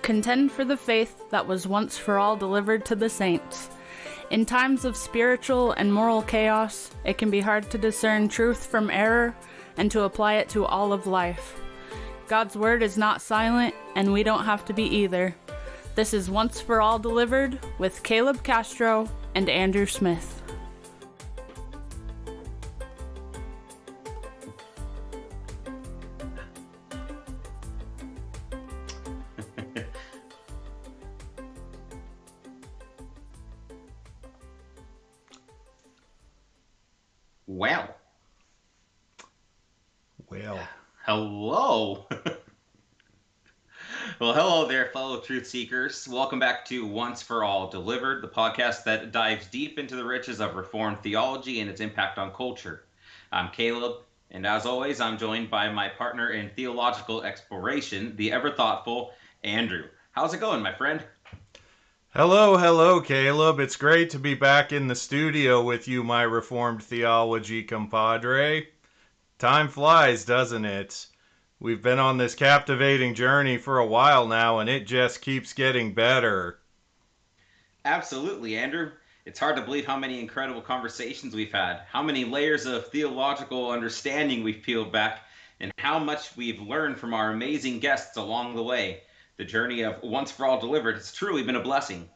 Contend for the faith that was once for all delivered to the saints. In times of spiritual and moral chaos, it can be hard to discern truth from error and to apply it to all of life. God's word is not silent, and we don't have to be either. This is Once for All Delivered with Caleb Castro and Andrew Smith. Hello. Well, hello there, fellow truth seekers. Welcome back to Once for All Delivered, the podcast that dives deep into the riches of Reformed theology and its impact on culture. I'm Caleb, and as always, I'm joined by my partner in theological exploration, the ever-thoughtful Andrew. How's it going, my friend? Hello, Caleb. It's great to be back in the studio with you, my Reformed theology compadre. Time flies, doesn't it? We've been on this captivating journey for a while now, and it just keeps getting better. Absolutely, Andrew. It's hard to believe how many incredible conversations we've had, how many layers of theological understanding we've peeled back, and how much we've learned from our amazing guests along the way. The journey of Once for All Delivered has truly been a blessing.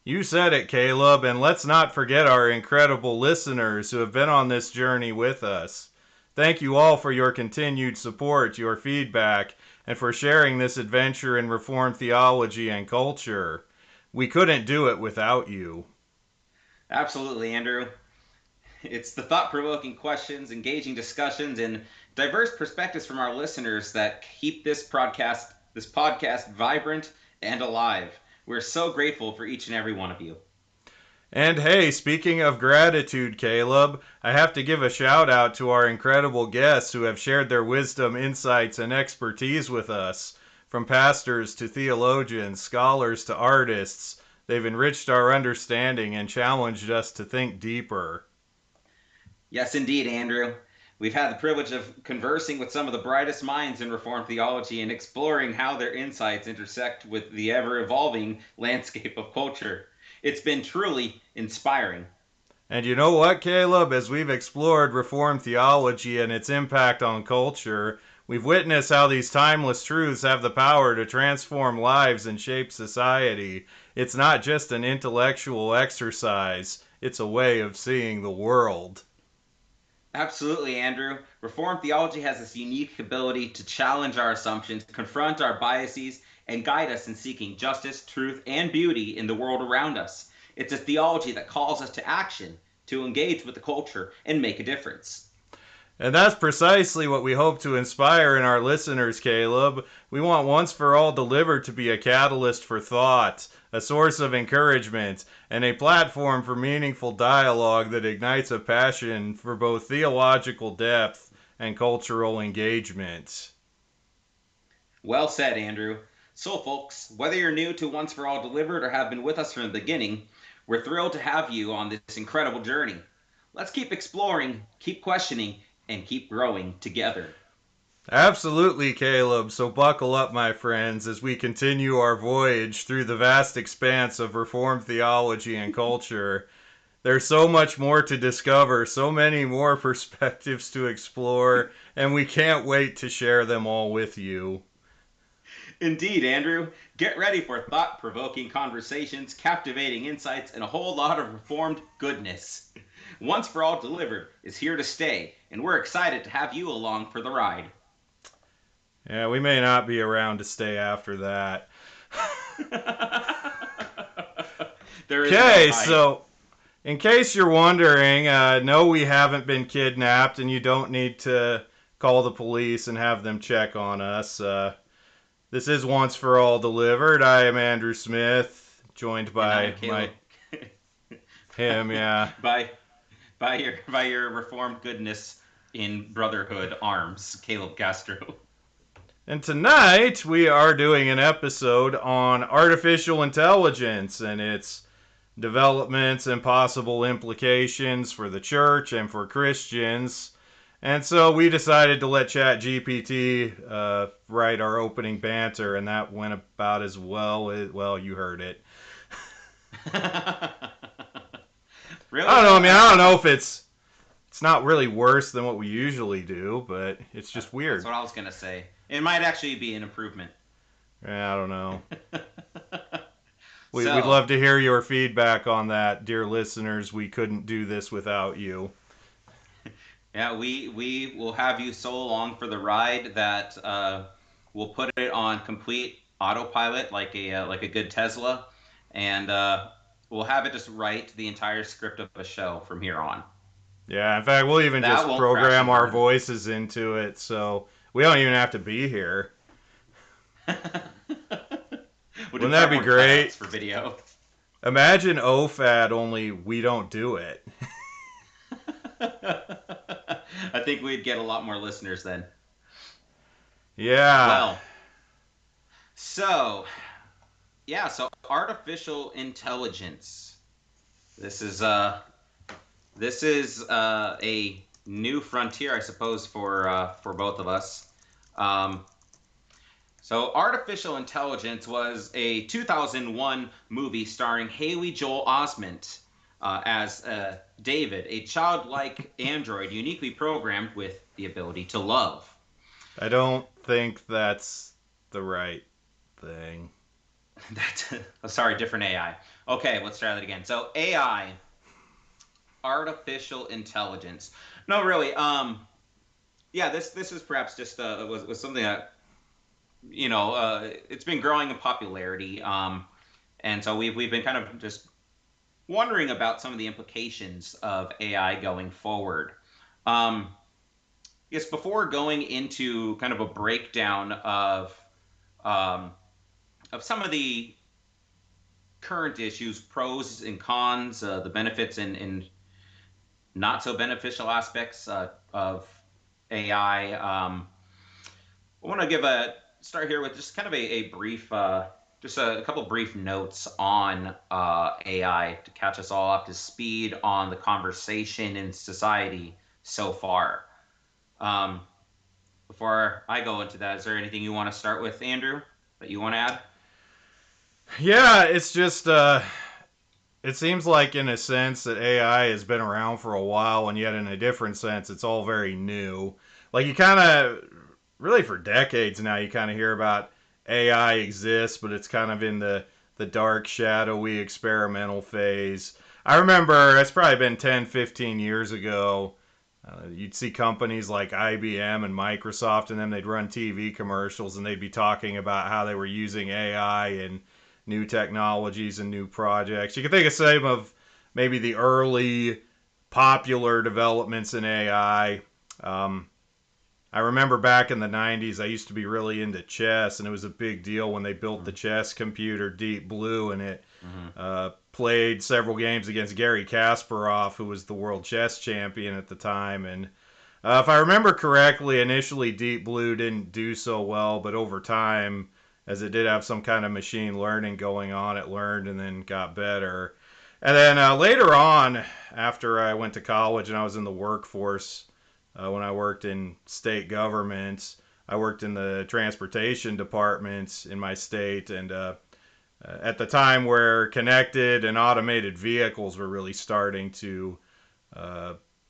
You said it, Caleb, and let's not forget our incredible listeners who have been on this journey with us. Thank you all for your continued support, your feedback, and for sharing this adventure in Reformed theology and culture. We couldn't do it without you. Absolutely, Andrew. It's the thought-provoking questions, engaging discussions, and diverse perspectives from our listeners that keep this podcast vibrant and alive. We're so grateful for each and every one of you. And hey, speaking of gratitude, Caleb, I have to give a shout out to our incredible guests who have shared their wisdom, insights, and expertise with us. From pastors to theologians, scholars to artists, they've enriched our understanding and challenged us to think deeper. Yes, indeed, Andrew. We've had the privilege of conversing with some of the brightest minds in Reformed theology and exploring how their insights intersect with the ever-evolving landscape of culture. It's been truly inspiring. And you know what, Caleb? As we've explored Reformed theology and its impact on culture, we've witnessed how these timeless truths have the power to transform lives and shape society. It's not just an intellectual exercise, it's a way of seeing the world. Absolutely, Andrew. Reformed theology has this unique ability to challenge our assumptions, confront our biases, and guide us in seeking justice, truth, and beauty in the world around us. It's a theology that calls us to action, to engage with the culture, and make a difference. And that's precisely what we hope to inspire in our listeners, Caleb. We want Once for All Delivered to be a catalyst for thought, a source of encouragement, and a platform for meaningful dialogue that ignites a passion for both theological depth and cultural engagement. Well said, Andrew. So, folks, whether you're new to Once for All Delivered or have been with us from the beginning, we're thrilled to have you on this incredible journey. Let's keep exploring, keep questioning, and keep growing together. Absolutely, Caleb. So buckle up, my friends, as we continue our voyage through the vast expanse of Reformed theology and culture. There's so much more to discover, so many more perspectives to explore, and we can't wait to share them all with you. Indeed, Andrew. Get ready for thought-provoking conversations, captivating insights, and a whole lot of Reformed goodness. Once for All Delivered is here to stay, and we're excited to have you along for the ride. Yeah, we may not be around to stay after that. Okay, so in case you're wondering, no, we haven't been kidnapped, and you don't need to call the police and have them check on us. This is Once for All Delivered. I am Andrew Smith, joined by him, yeah. by your Reformed goodness in Brotherhood arms, Caleb Castro. And tonight we are doing an episode on artificial intelligence and its developments and possible implications for the church and for Christians. And so we decided to let ChatGPT write our opening banter, and that went about as well. Well, you heard it. Really? I don't know. I mean, I don't know if it's not really worse than what we usually do, but it's just weird. That's what I was gonna say. It might actually be an improvement. Yeah, I don't know. We'd So, love to hear your feedback on that, dear listeners. We couldn't do this without you. yeah, we will have you so along for the ride that we'll put it on complete autopilot, like a good Tesla, and we'll have it just write the entire script of a show from here on. Yeah, in fact, we'll even That just won't crash program and our burn. voices into it, so we don't even have to be here. We'll do Wouldn't that be cardboard great? cutouts for video. Imagine OFAD, only we don't do it. I think we'd get a lot more listeners then. Yeah. Well, so yeah, so artificial intelligence. This is a new frontier, I suppose, for both of us. Um, so artificial intelligence was a 2001 movie starring Haley Joel Osment as David, a childlike android uniquely programmed with the ability to love. I don't think that's the right thing. That's sorry, different AI. Okay, let's try that again. So AI, artificial intelligence. No, really. Yeah, this is perhaps just was something that it's been growing in popularity. And so we've been kind of just wondering about some of the implications of AI going forward. Yes, before going into kind of a breakdown um, of some of the current issues, pros and cons, the benefits and not so beneficial aspects of AI. I want to start here with just kind of a brief, just a couple brief notes on AI to catch us all up to speed on the conversation in society so far. Um, Before I go into that, is there anything you want to start with, Andrew, that you want to add? Yeah, it's just it seems like in a sense that AI has been around for a while, and yet in a different sense, it's all very new. Like you kind of really for decades now, you kind of hear about AI exists, but it's kind of in the dark, shadowy, experimental phase. I remember it's probably been 10, 15 years ago. You'd see companies like IBM and Microsoft, and then they'd run TV commercials, and they'd be talking about how they were using AI and new technologies and new projects. You can think of some of maybe the early popular developments in AI. I remember back in the 90s, I used to be really into chess, and it was a big deal when they built the chess computer Deep Blue, and it played several games against Garry Kasparov, who was the world chess champion at the time. And if I remember correctly, initially Deep Blue didn't do so well, but over time, as it did have some kind of machine learning going on, it learned and then got better. And then later on, after I went to college and I was in the workforce, when I worked in state government, I worked in the transportation department in my state, and at the time where connected and automated vehicles were really starting to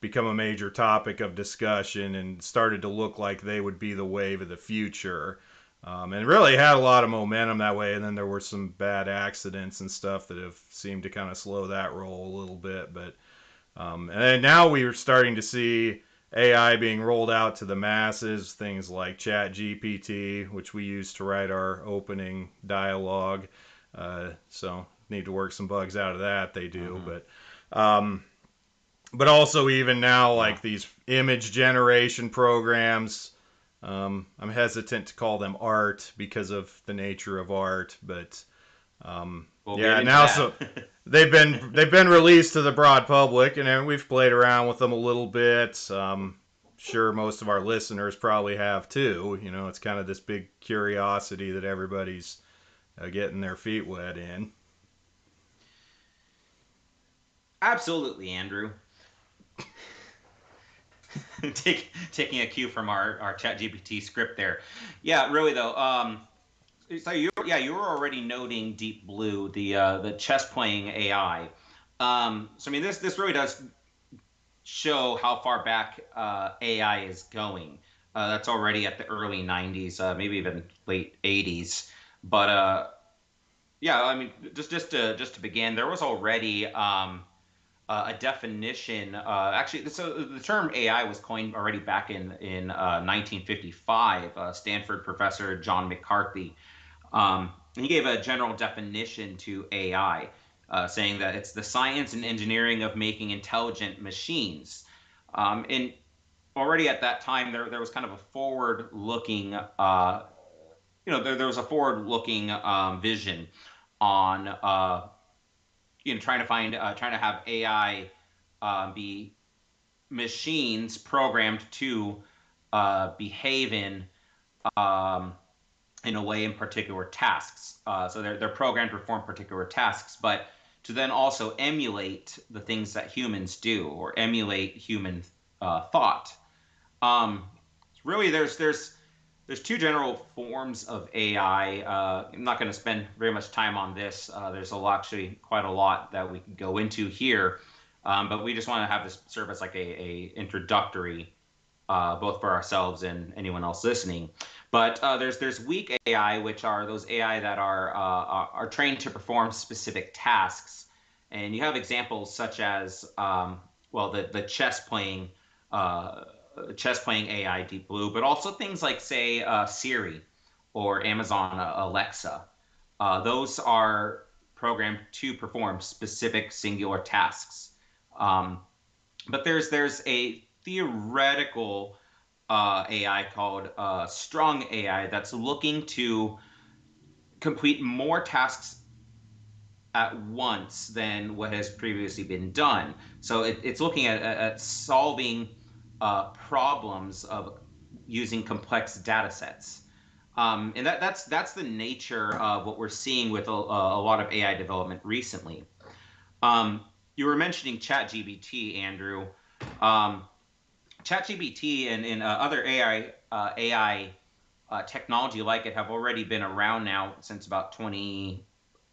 become a major topic of discussion and started to look like they would be the wave of the future. And really had a lot of momentum that way, and then there were some bad accidents and stuff that have seemed to kind of slow that roll a little bit. But and then now we are starting to see AI being rolled out to the masses, things like ChatGPT, which we use to write our opening dialogue. So need to work some bugs out of that. They do, but also even now, like these image generation programs. I'm hesitant to call them art because of the nature of art, but yeah, now so they've been released to the broad public, and we've played around with them a little bit. Sure, most of our listeners probably have too. You know, it's kind of this big curiosity that everybody's getting their feet wet in. Absolutely, Andrew. taking a cue from our ChatGPT script there. Yeah, really though. So you were already noting Deep Blue, the chess playing AI. So I mean, this really does show how far back AI is going. That's already at the early '90s, maybe even late '80s. But yeah, I mean, just to begin, there was already a definition. Actually, so the term AI was coined already back in 1955. Stanford professor John McCarthy. He gave a general definition to AI, saying that it's the science and engineering of making intelligent machines. And already at that time, there was kind of a forward-looking, there was a forward-looking vision on, trying to have AI be machines programmed to behave um, in a way in particular tasks. So they're programmed to perform particular tasks, but to then also emulate the things that humans do or emulate human thought. Um, Really, there's two general forms of AI. I'm not going to spend very much time on this. There's actually quite a lot that we can go into here, but we just want to have this serve as like a introductory, both for ourselves and anyone else listening. But there's weak AI, which are those AI that are trained to perform specific tasks, and you have examples such as the chess playing AI Deep Blue, but also things like say Siri or Amazon Alexa. Those are programmed to perform specific singular tasks. Um, but there's a theoretical AI called strong AI that's looking to complete more tasks at once than what has previously been done. So it's looking at solving problems of using complex data sets. And that's the nature of what we're seeing with a lot of AI development recently. You were mentioning ChatGPT, Andrew. Um, ChatGPT and other AI technology like it have already been around now since about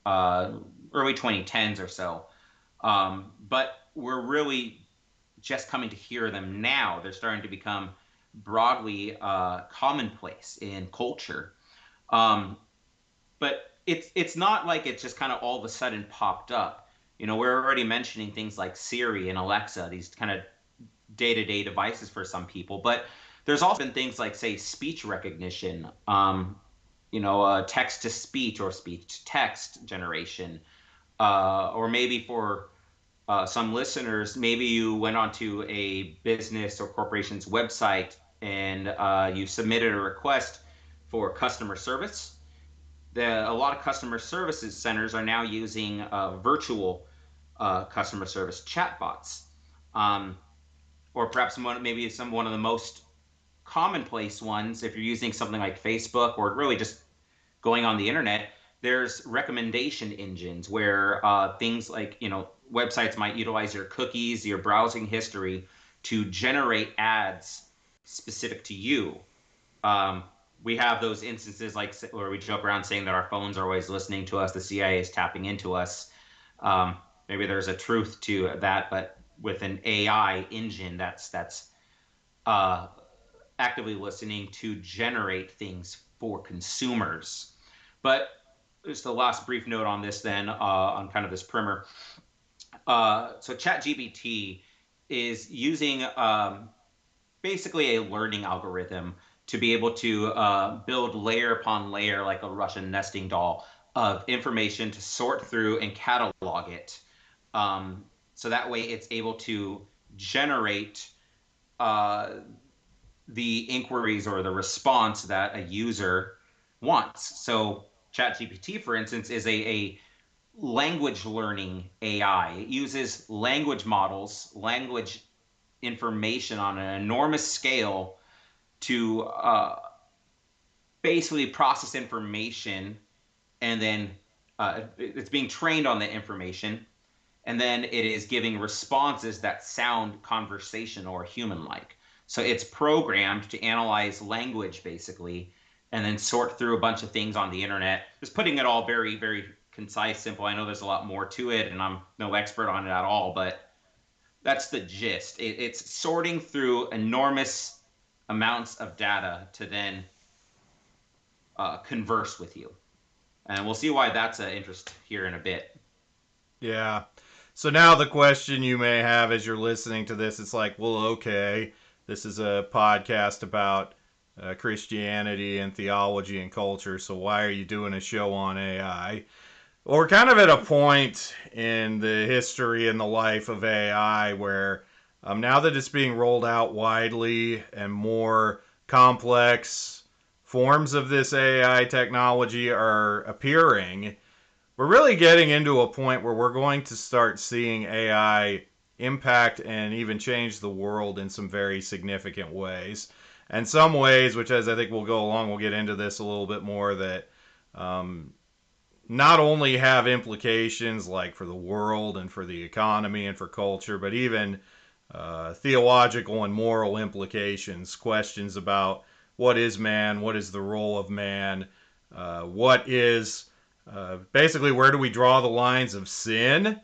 uh, early 2010s or so. But we're really just coming to hear them now. They're starting to become broadly commonplace in culture. Um, but it's not like it's just kind of all of a sudden popped up. We're already mentioning things like Siri and Alexa, these kind of day-to-day devices for some people. But there's also been things like, say, speech recognition, text to speech or speech to text generation, or maybe for some listeners, maybe you went onto a business or corporation's website and you submitted a request for customer service. A lot of customer services centers are now using virtual customer service chatbots, um, or perhaps one of the most commonplace ones. If you're using something like Facebook or really just going on the internet, there's recommendation engines where things like, websites might utilize your cookies, your browsing history to generate ads specific to you. Um, we have those instances like where we joke around saying that our phones are always listening to us, the CIA is tapping into us. Maybe there's a truth to that, but with an AI engine that's uh, actively listening to generate things for consumers. But just the last brief note on this, then, on kind of this primer. So ChatGPT is using basically a learning algorithm to be able to build layer upon layer, like a Russian nesting doll, of information to sort through and catalog it. So that way it's able to generate uh, the inquiries or the response that a user wants. So ChatGPT, for instance, is a language learning AI. It uses language models, language information on an enormous scale to basically process information, and then it's being trained on the information, and then it is giving responses that sound conversational or human-like. So it's programmed to analyze language, basically, and then sort through a bunch of things on the internet. Just putting it all very, very concise, simple. I know there's a lot more to it, and I'm no expert on it at all, but that's the gist. It's sorting through enormous amounts of data to then converse with you. And we'll see why that's of interest here in a bit. Yeah. So now the question you may have as you're listening to this, it's like, well, okay, this is a podcast about Christianity and theology and culture, so why are you doing a show on AI? Well, we're kind of at a point in the history and the life of AI where now that it's being rolled out widely and more complex forms of this AI technology are appearing, we're really getting into a point where we're going to start seeing AI impact and even change the world in some very significant ways. And some ways, which as I think we'll go along, we'll get into this a little bit more, that not only have implications like for the world and for the economy and for culture, but even theological and moral implications, questions about what is man, what is the role of man, what is basically where do we draw the lines of sin,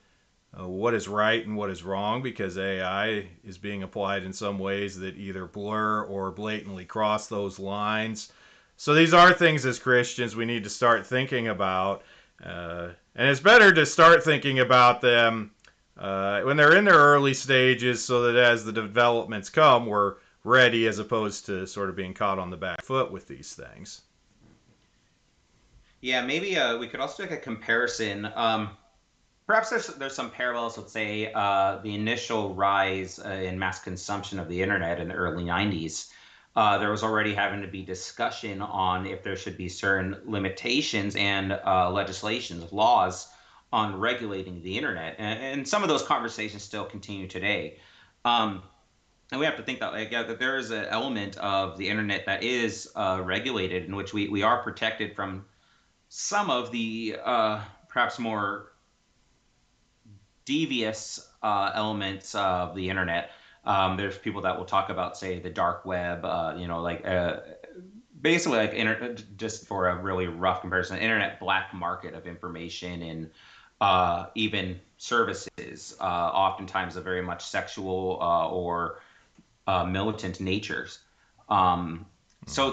what is right and what is wrong, because AI is being applied in some ways that either blur or blatantly cross those lines. So these are things as Christians we need to start thinking about. And it's better to start thinking about them when they're in their early stages so that as the developments come, we're ready as opposed to sort of being caught on the back foot with these things. Yeah, maybe we could also make a comparison. Perhaps there's some parallels with, say, the initial rise in mass consumption of the internet in the early 90s. There was already having to be discussion on if there should be certain limitations and legislations, laws on regulating the internet. And some of those conversations still continue today. And we have to think that, like, yeah, that there is an element of the internet that is regulated, in which we are protected from some of the perhaps more devious elements of the internet. There's people that will talk about, say, the dark web, basically like just for a really rough comparison, internet black market of information and even services, oftentimes of very much sexual or militant natures. So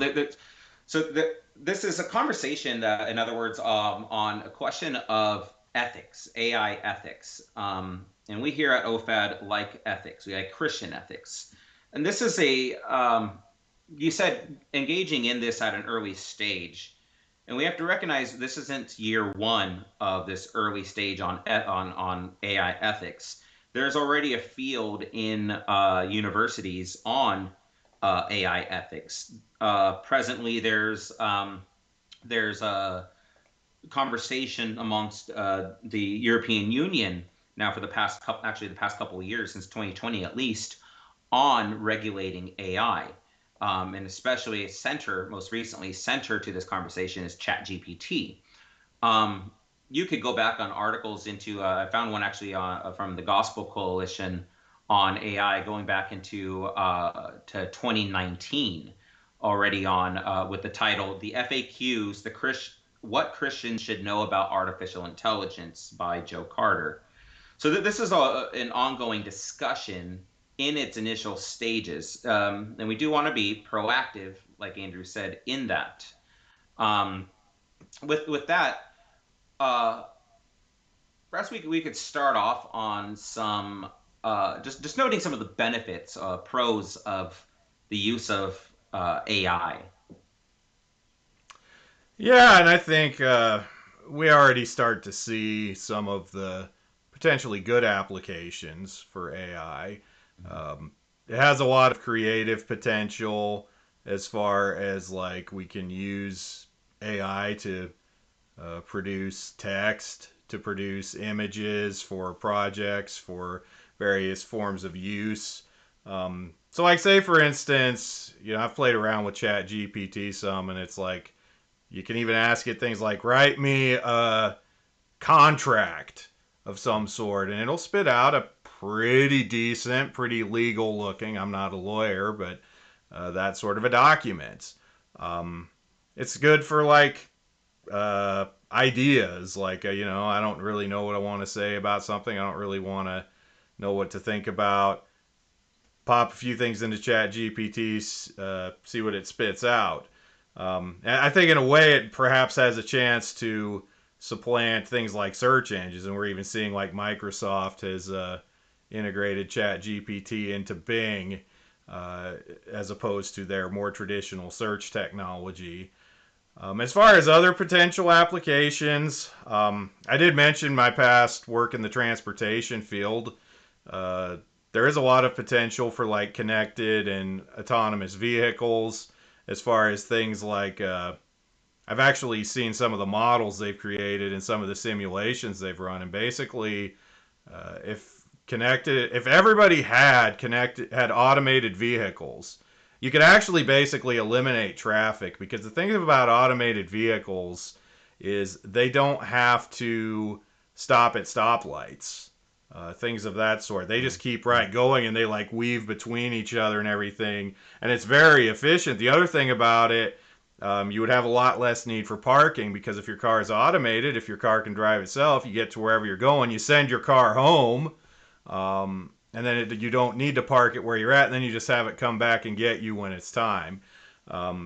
this is a conversation that, in other words, on a question of ethics, AI ethics. And we here at OFAD like ethics. We like Christian ethics. And this is you said engaging in this at an early stage. And we have to recognize this isn't year one of this early stage on AI ethics. There's already a field in universities on AI ethics. Presently, there's a conversation amongst the European Union now for the past couple of years, since 2020 at least, on regulating AI. And especially most recently, center to this conversation is ChatGPT. You could go back on articles into, I found one actually from the Gospel Coalition on AI going back into to 2019 already on with the title, The FAQs, What Christians Should Know About Artificial Intelligence by Joe Carter. So this is an ongoing discussion in its initial stages. And we do want to be proactive, like Andrew said, in that. With that, perhaps we could start off on some, just noting some of the benefits, pros of the use of AI. Yeah, and I think we already start to see some of the potentially good applications for AI. It has a lot of creative potential as far as like we can use AI to produce text, to produce images for projects, for various forms of use. So like say for instance, I've played around with ChatGPT some, and it's like you can even ask it things like, write me a contract of some sort, and it'll spit out a pretty decent, pretty legal looking. I'm not a lawyer, but that sort of a document. It's good for like ideas, like I don't really know what I want to say about something. I don't really want to know what to think about. Pop a few things into Chat GPT, see what it spits out. And I think in a way it perhaps has a chance to supplant things like search engines, and we're even seeing like Microsoft has integrated Chat GPT into Bing as opposed to their more traditional search technology. As far as other potential applications, I did mention my past work in the transportation field. Uh, there is a lot of potential for like connected and autonomous vehicles as far as things like I've actually seen some of the models they've created and some of the simulations they've run, and basically if everybody had automated vehicles, you could actually basically eliminate traffic, because the thing about automated vehicles is they don't have to stop at stoplights, things of that sort. They just keep right going, and they like weave between each other and everything, and it's very efficient. The other thing about it, you would have a lot less need for parking, because if your car is automated, if your car can drive itself, you get to wherever you're going, you send your car home, and then you don't need to park it where you're at, and then you just have it come back and get you when it's time.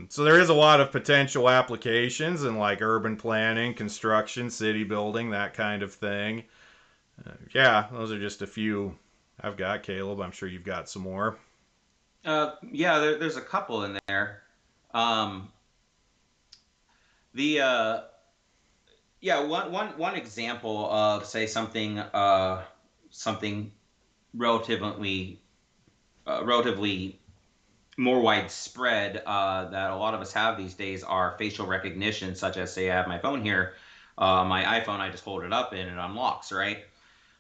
So there is a lot of potential applications in like urban planning, construction, city building, that kind of thing. Yeah, those are just a few I've got. Caleb, I'm sure you've got some more. Yeah, there's a couple in there. Um, the Yeah, one example of, say, something relatively relatively more widespread that a lot of us have these days are facial recognition, such as, say, I have my phone here, my iPhone, I just hold it up and it unlocks, right?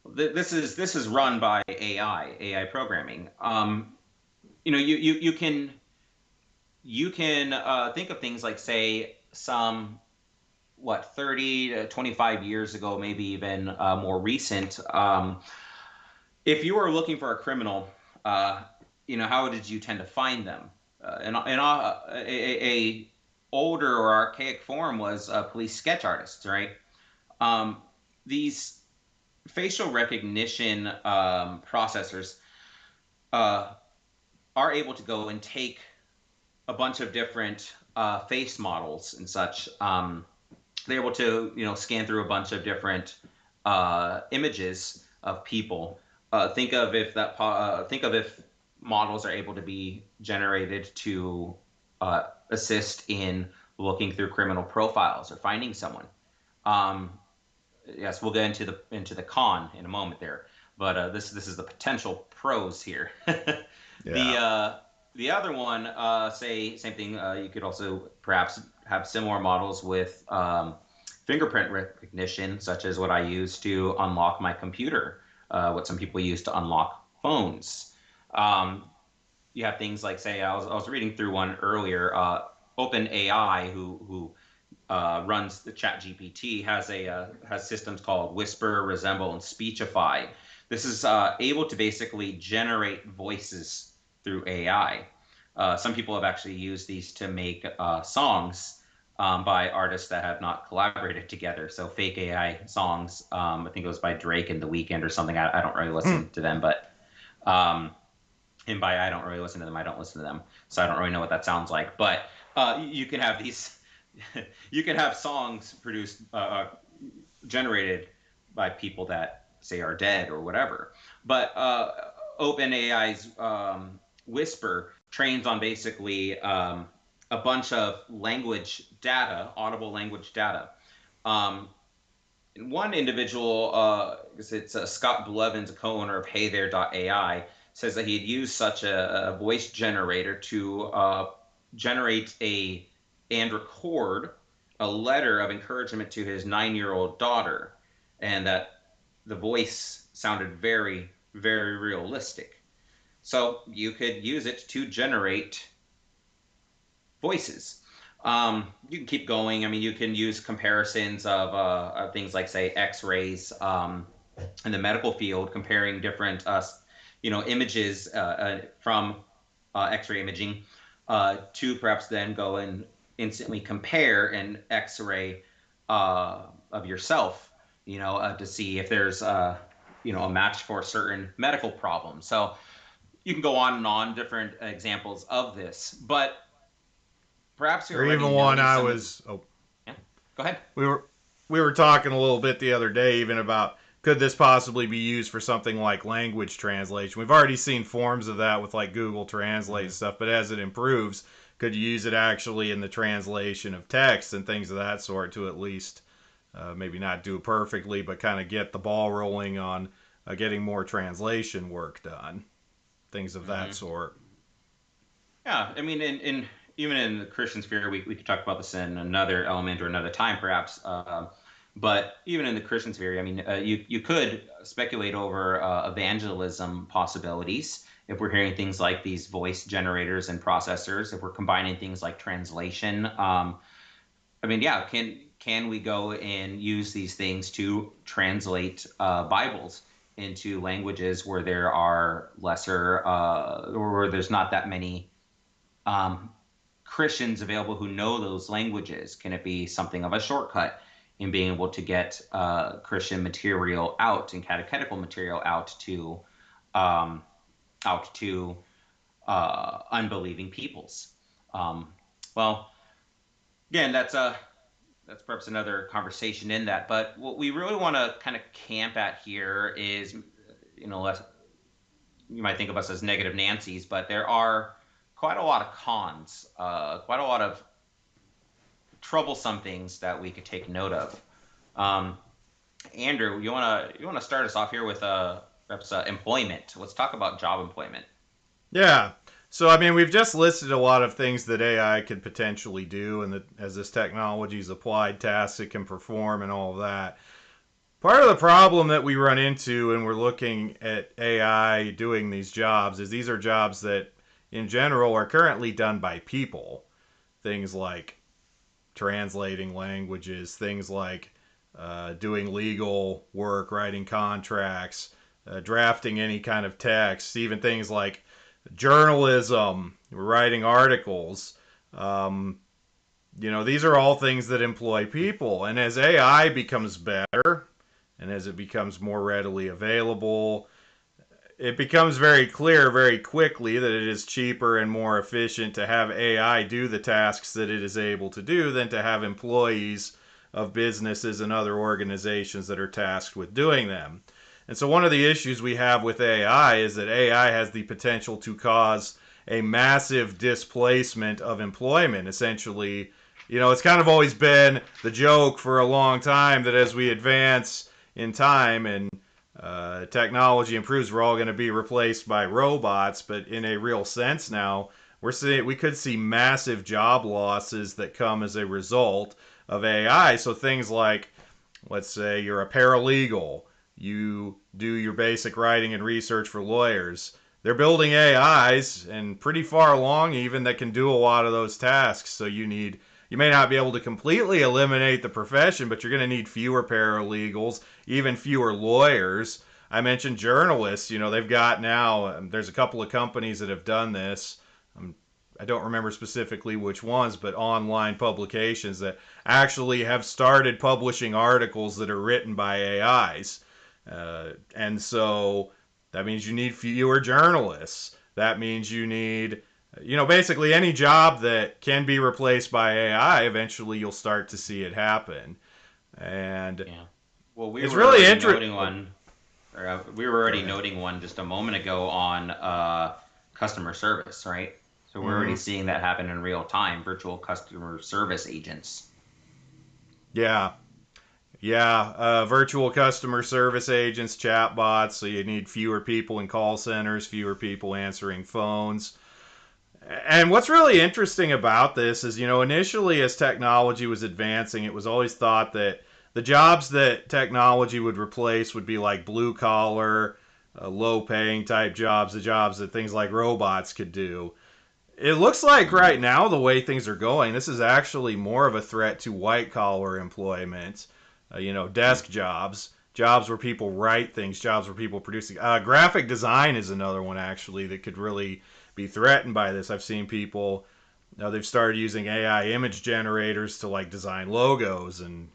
This is run by AI programming. You can think of things like, say, some 30 to 25 years ago, maybe even more recent. If you were looking for a criminal, how did you tend to find them? A older or archaic form was police sketch artists, right? These facial recognition processors uh, are able to go and take a bunch of different face models and such. They're able to, scan through a bunch of different images of people. Think of if models are able to be generated to assist in looking through criminal profiles or finding someone. Um, yes, we'll get into the con in a moment there, but this is the potential pros here. The Yeah. the other one, say same thing. You could also perhaps have similar models with fingerprint recognition, such as what I use to unlock my computer, what some people use to unlock phones. Um, you have things like, say, I was reading through one earlier. OpenAI, who runs the Chat GPT, has systems called Whisper, Resemble, and Speechify. This is able to basically generate voices through AI. Some people have actually used these to make songs by artists that have not collaborated together. So fake AI songs. I think it was by Drake and The Weeknd or something. I don't really listen to them, but um, and by I don't really listen to them, I don't listen to them, so I don't really know what that sounds like. But you can have these, you can have songs produced, generated by people that, say, are dead or whatever. But OpenAI's Whisper trains on basically a bunch of language data, audible language data. Um, One individual, it's Scott Blevins, a co-owner of HeyThere.ai, says that he had used such a voice generator to generate and record a letter of encouragement to his 9-year-old daughter, and that the voice sounded very, very realistic. So you could use it to generate voices. You can keep going. I mean, you can use comparisons of things like, say, X-rays, in the medical field, comparing different images from X-ray imaging to perhaps then go and instantly compare an X-ray of yourself, to see if there's a match for a certain medical problem. So you can go on and on different examples of this, but perhaps you're Or already even one noting I some. was. Oh, Yeah, go ahead. we were talking a little bit the other day even about could this possibly be used for something like language translation. We've already seen forms of that with like Google Translate and stuff, but as it improves, could you use it actually in the translation of text and things of that sort to at least maybe not do it perfectly, but kind of get the ball rolling on getting more translation work done, things of that Mm-hmm. sort. Yeah, I mean, in even in the Christian sphere, we could talk about this in another element or another time, perhaps. But even in the Christian sphere, I mean, you could speculate over evangelism possibilities if we're hearing things like these voice generators and processors. If we're combining things like translation, I mean, yeah, can we go and use these things to translate Bibles into languages where there are lesser or where there's not that many um, Christians available who know those languages? Can it be something of a shortcut in being able to get Christian material out and catechetical material um, out to unbelieving peoples? Um, well, again, that's perhaps another conversation in that. But what we really want to kind of camp at here is, less, you might think of us as negative Nancy's, but there are quite a lot of cons, quite a lot of troublesome things that we could take note of. Um, Andrew, you wanna start us off here with perhaps employment. Let's talk about job employment. Yeah. So, I mean, we've just listed a lot of things that AI could potentially do, and that as this technology is applied, tasks it can perform, and all of that. Part of the problem that we run into when we're looking at AI doing these jobs is these are jobs that, in general, are currently done by people. Things like translating languages, things like doing legal work, writing contracts, drafting any kind of text, even things like journalism, writing articles. Um, these are all things that employ people. And as AI becomes better and as it becomes more readily available, it becomes very clear very quickly that it is cheaper and more efficient to have AI do the tasks that it is able to do than to have employees of businesses and other organizations that are tasked with doing them. And so one of the issues we have with AI is that AI has the potential to cause a massive displacement of employment. Essentially, it's kind of always been the joke for a long time that as we advance in time and technology improves, we're all going to be replaced by robots. But in a real sense now, we could see massive job losses that come as a result of AI. So things like, let's say you're a paralegal, you do your basic writing and research for lawyers. They're building AIs and pretty far along even that can do a lot of those tasks. So you may not be able to completely eliminate the profession, but you're going to need fewer paralegals, even fewer lawyers. I mentioned journalists. They've got now, there's a couple of companies that have done this. I don't remember specifically which ones, but online publications that actually have started publishing articles that are written by AIs. And so that means you need fewer journalists. That means you need, basically any job that can be replaced by AI, eventually you'll start to see it happen. And Yeah. Well, it's really interesting. we were already noting one just a moment ago on customer service, right? So we're already seeing that happen in real time. Virtual customer service agents. Yeah. Yeah, virtual customer service agents, chatbots, so you need fewer people in call centers, fewer people answering phones. And what's really interesting about this is, initially as technology was advancing, it was always thought that the jobs that technology would replace would be like blue collar, low paying type jobs, the jobs that things like robots could do. It looks like right now, the way things are going, this is actually more of a threat to white collar employment, desk jobs. jobs where people write things, jobs where people produce. Graphic design is another one actually that could really be threatened by this. I've seen people now they've started using AI image generators to like design logos and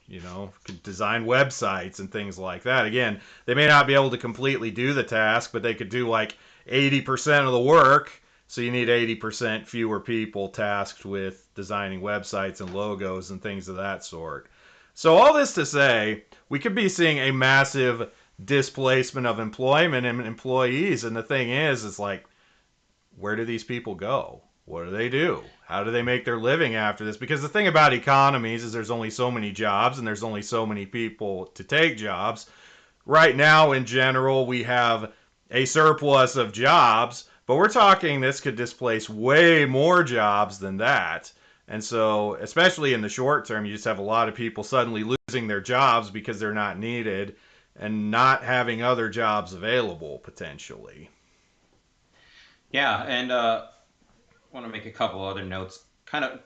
could design websites and things like that. Again, they may not be able to completely do the task, but they could do like 80% of the work. So you need 80% fewer people tasked with designing websites and logos and things of that sort. So all this to say, we could be seeing a massive displacement of employment and employees. And the thing is like, where do these people go? What do they do? How do they make their living after this? Because the thing about economies is there's only so many jobs and there's only so many people to take jobs. Right now, in general, we have a surplus of jobs, but we're talking this could displace way more jobs than that. And so, especially in the short term, you just have a lot of people suddenly losing their jobs because they're not needed and not having other jobs available potentially. Yeah, and want to make a couple other notes, kind of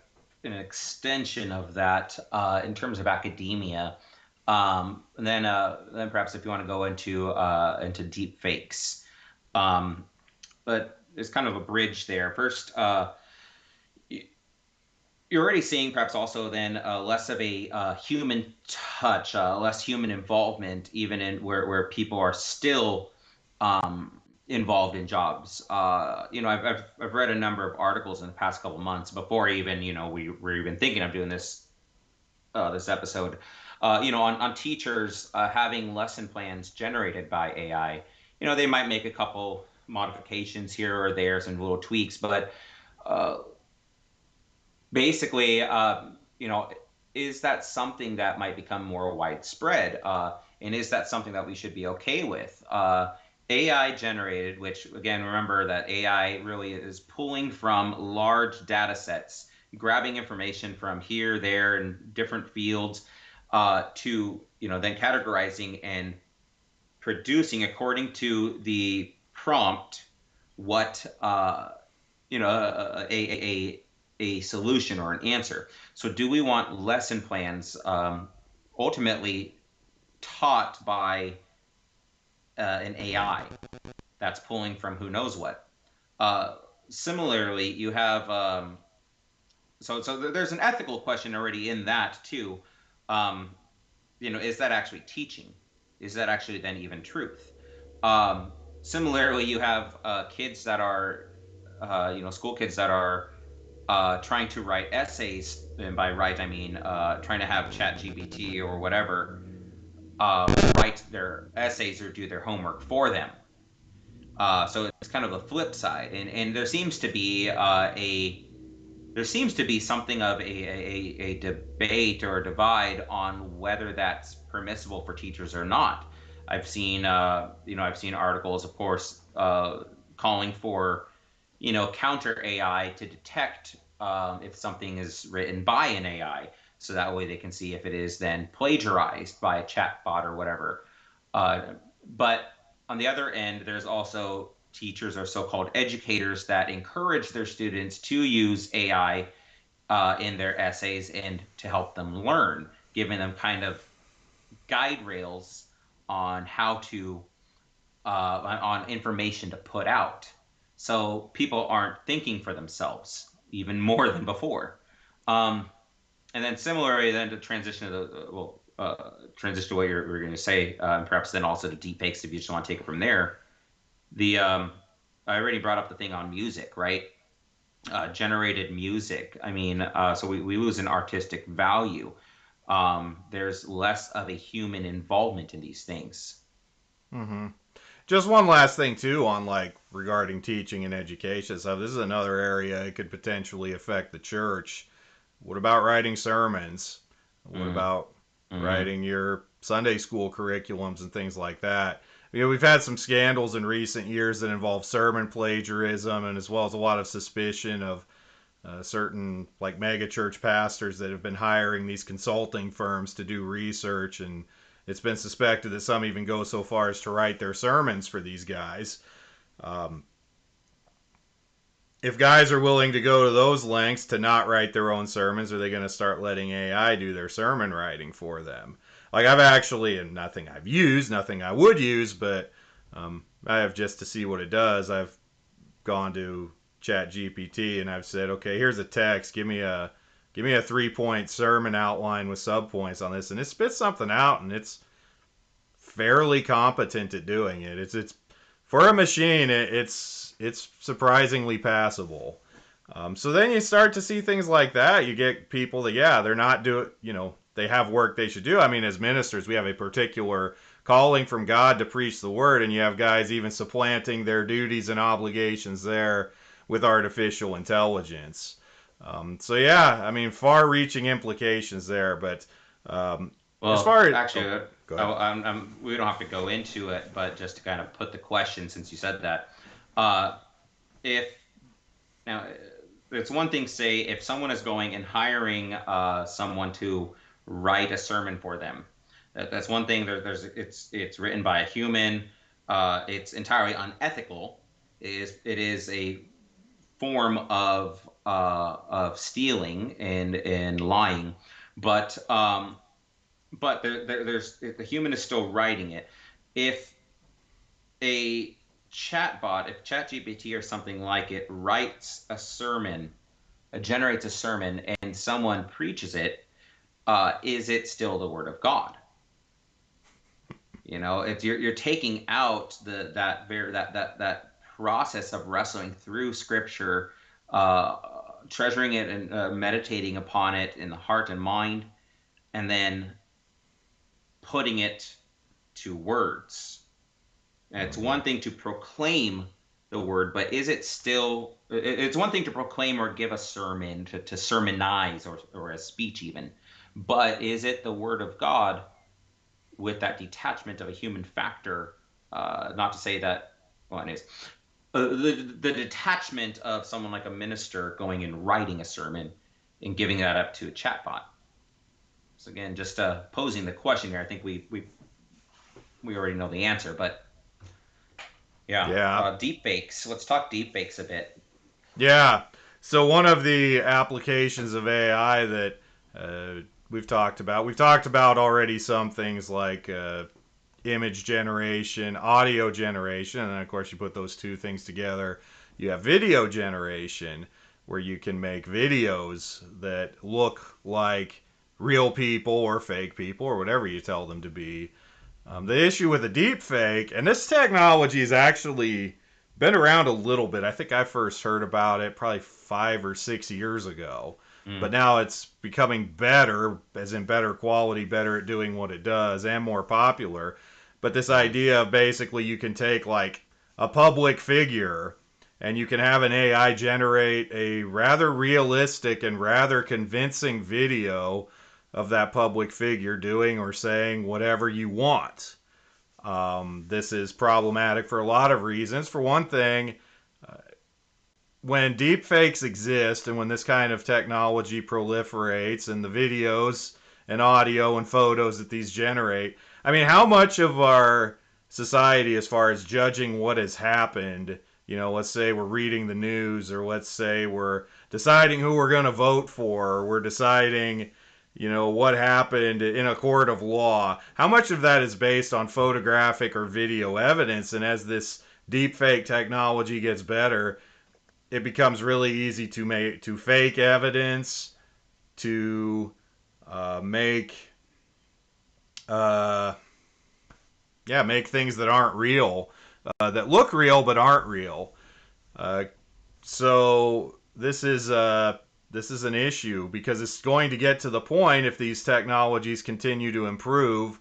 an extension of that in terms of academia, and then perhaps if you want to go into deep fakes, but there's kind of a bridge there. First, you're already seeing perhaps also then less of a human touch, less human involvement, even in where people are still involved in jobs. I've read a number of articles in the past couple of months before even we were even thinking of doing this episode. On teachers having lesson plans generated by AI. They might make a couple modifications here or there, some little tweaks, but basically, is that something that might become more widespread? And is that something that we should be okay with? AI generated, which again, remember that AI really is pulling from large data sets, grabbing information from here, there, and different fields to, then categorizing and producing according to the prompt what, a solution or an answer. So do we want lesson plans ultimately taught by an AI that's pulling from who knows what? Similarly, you have so there's an ethical question already in that too. Is that actually teaching? Is that actually then even truth? Similarly, you have kids that are school kids that are trying to write essays, and by write I mean trying to have ChatGPT or whatever write their essays or do their homework for them. So it's kind of a flip side, and there seems to be something of a debate or a divide on whether that's permissible for teachers or not. I've seen articles, of course, calling for counter AI to detect if something is written by an AI, so that way they can see if it is then plagiarized by a chat bot or whatever. But on the other end, there's also teachers or so-called educators that encourage their students to use AI in their essays and to help them learn, giving them kind of guide rails on how to on information to put out. So people aren't thinking for themselves even more than before. And then similarly, then to transition to transition to what you're going to say, and perhaps then also to deepfakes if you just want to take it from there. I already brought up the thing on music, right? Generated music. I mean, so we lose an artistic value. There's less of a human involvement in these things. Mm-hmm. Just one last thing too on regarding teaching and education. So this is another area it could potentially affect the church. What about writing sermons? What about writing your Sunday school curriculums and things like that? We've had some scandals in recent years that involve sermon plagiarism, and as well as a lot of suspicion of certain mega church pastors that have been hiring these consulting firms to do research, and it's been suspected that some even go so far as to write their sermons for these guys. If guys are willing to go to those lengths to not write their own sermons, are they going to start letting AI do their sermon writing for them? Like I've actually, and nothing I've used, nothing I would use, but I have just to see what it does. I've gone to Chat GPT and I've said, okay, here's a text. Give me a 3-point sermon outline with subpoints on this, and it spits something out, and it's fairly competent at doing it. It's for a machine, it's surprisingly passable. So then you start to see things like that. You get people that, yeah, they're not doing, they have work they should do. I mean, as ministers, we have a particular calling from God to preach the word, and you have guys even supplanting their duties and obligations there with artificial intelligence. So yeah, I mean, far-reaching implications there, but as far as actually, we don't have to go into it, but just to kind of put the question, since you said that, if now it's one thing, say if someone is going and hiring someone to write a sermon for them, that's one thing. It's written by a human. It's entirely unethical. It is a form of stealing and lying, but there's the human is still writing it. If a chatbot, if ChatGPT or something like it writes a sermon, generates a sermon, and someone preaches it, is it still the word of God? If you're taking out that process of wrestling through Scripture, treasuring it and meditating upon it in the heart and mind, and then putting it to words. And it's one thing to proclaim the word, but is it still? It's one thing to proclaim or give a sermon, to sermonize or a speech even, but is it the word of God with that detachment of a human factor? Not to say that, well, anyways, the detachment of someone like a minister going and writing a sermon and giving that up to a chatbot. So again, just posing the question here. I think we already know the answer, but yeah. Deep fakes. Let's talk deep fakes a bit. Yeah. So one of the applications of AI that we've talked about already some things like image generation, audio generation, and then of course you put those two things together, you have video generation, where you can make videos that look like real people or fake people or whatever you tell them to be. The issue with a deep fake, and this technology has actually been around a little bit. I think I first heard about it probably 5 or 6 years ago. But now it's becoming better, as in better quality, better at doing what it does, and more popular. But this idea of basically you can take like a public figure and you can have an AI generate a rather realistic and rather convincing video of that public figure doing or saying whatever you want. This is problematic for a lot of reasons. For one thing, when deepfakes exist and when this kind of technology proliferates and the videos and audio and photos that these generate, I mean, how much of our society, as far as judging what has happened, let's say we're reading the news, or let's say we're deciding who we're going to vote for, or we're deciding, what happened in a court of law, how much of that is based on photographic or video evidence? And as this deepfake technology gets better, it becomes really easy to fake evidence, to make things that aren't real, that look real but aren't real. So this is an issue, because it's going to get to the point, if these technologies continue to improve,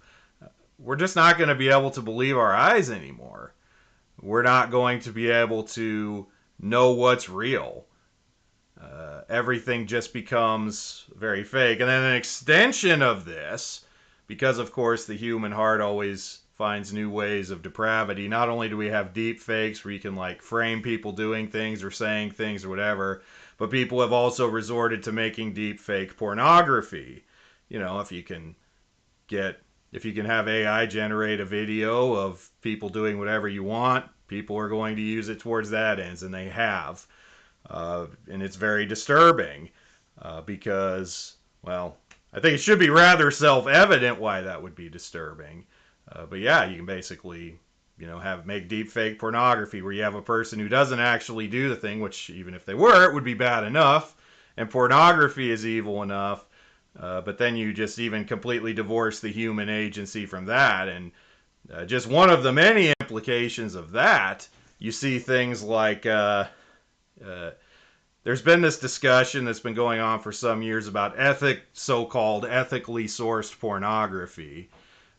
we're just not going to be able to believe our eyes anymore. We're not going to be able to know what's real. Everything just becomes very fake. And then an extension of this, because of course the human heart always finds new ways of depravity. Not only do we have deep fakes where you can like frame people doing things or saying things or whatever, but people have also resorted to making deep fake pornography. If you can have AI generate a video of people doing whatever you want, people are going to use it towards that ends, and they have. And it's very disturbing because, well, I think it should be rather self-evident why that would be disturbing. But yeah, you can basically, make deep fake pornography where you have a person who doesn't actually do the thing, which even if they were, it would be bad enough, and pornography is evil enough. But then you just even completely divorce the human agency from that, and just one of the many implications of that, you see things like there's been this discussion that's been going on for some years about so-called ethically sourced pornography.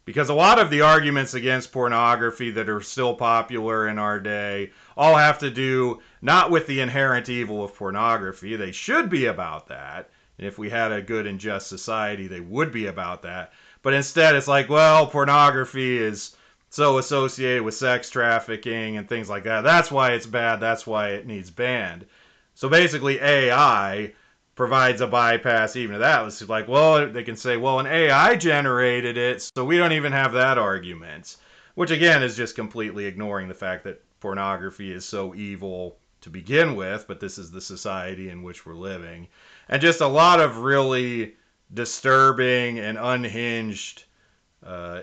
Because a lot of the arguments against pornography that are still popular in our day all have to do not with the inherent evil of pornography. They should be about that. And if we had a good and just society, they would be about that. But instead, it's like, well, pornography is so associated with sex trafficking and things like that. That's why it's bad. That's why it needs banned. So basically, AI provides a bypass even to that. It's like, well, they can say, well, an AI generated it, so we don't even have that argument. Which, again, is just completely ignoring the fact that pornography is so evil to begin with, but this is the society in which we're living. And just a lot of really disturbing and unhinged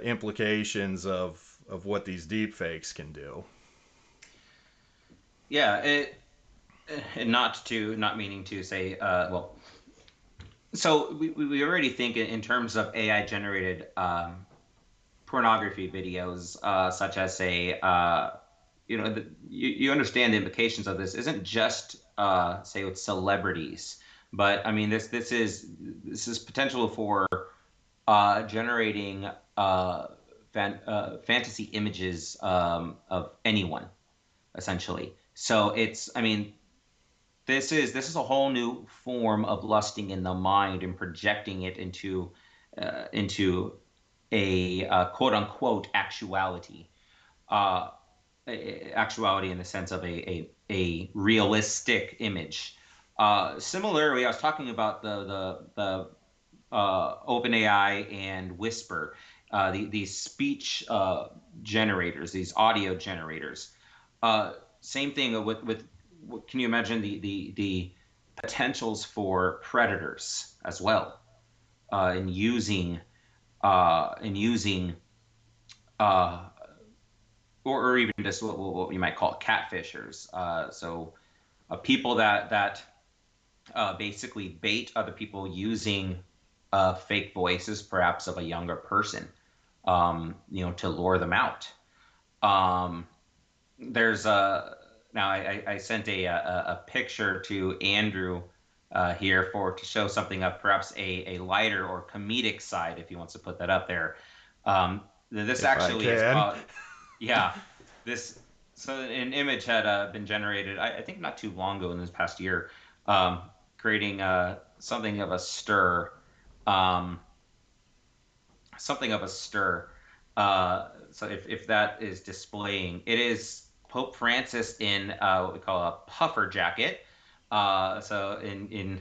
implications of what these deepfakes can do. Yeah, not meaning to say, well, so we already think in terms of AI generated pornography videos, such as say, you understand the implications of this isn't just say with celebrities, but I mean this is potential for generating fantasy images of anyone, essentially. So this is a whole new form of lusting in the mind and projecting it into a quote unquote actuality. Actuality in the sense of a realistic image. Similarly, I was talking about the OpenAI and Whisper, these speech generators, these audio generators. Same thing with can you imagine the potentials for predators as well in using or even just what you might call catfishers. So people that basically bait other people using fake voices, perhaps of a younger person, to lure them out. There's now I sent a picture to Andrew here to show something of perhaps a lighter or comedic side, if he wants to put that up there. This if actually is called, yeah, this. So an image had been generated, I think not too long ago in this past year, creating something of a stir. Something of a stir. So if that is displaying, it is Pope Francis in what we call a puffer jacket. So in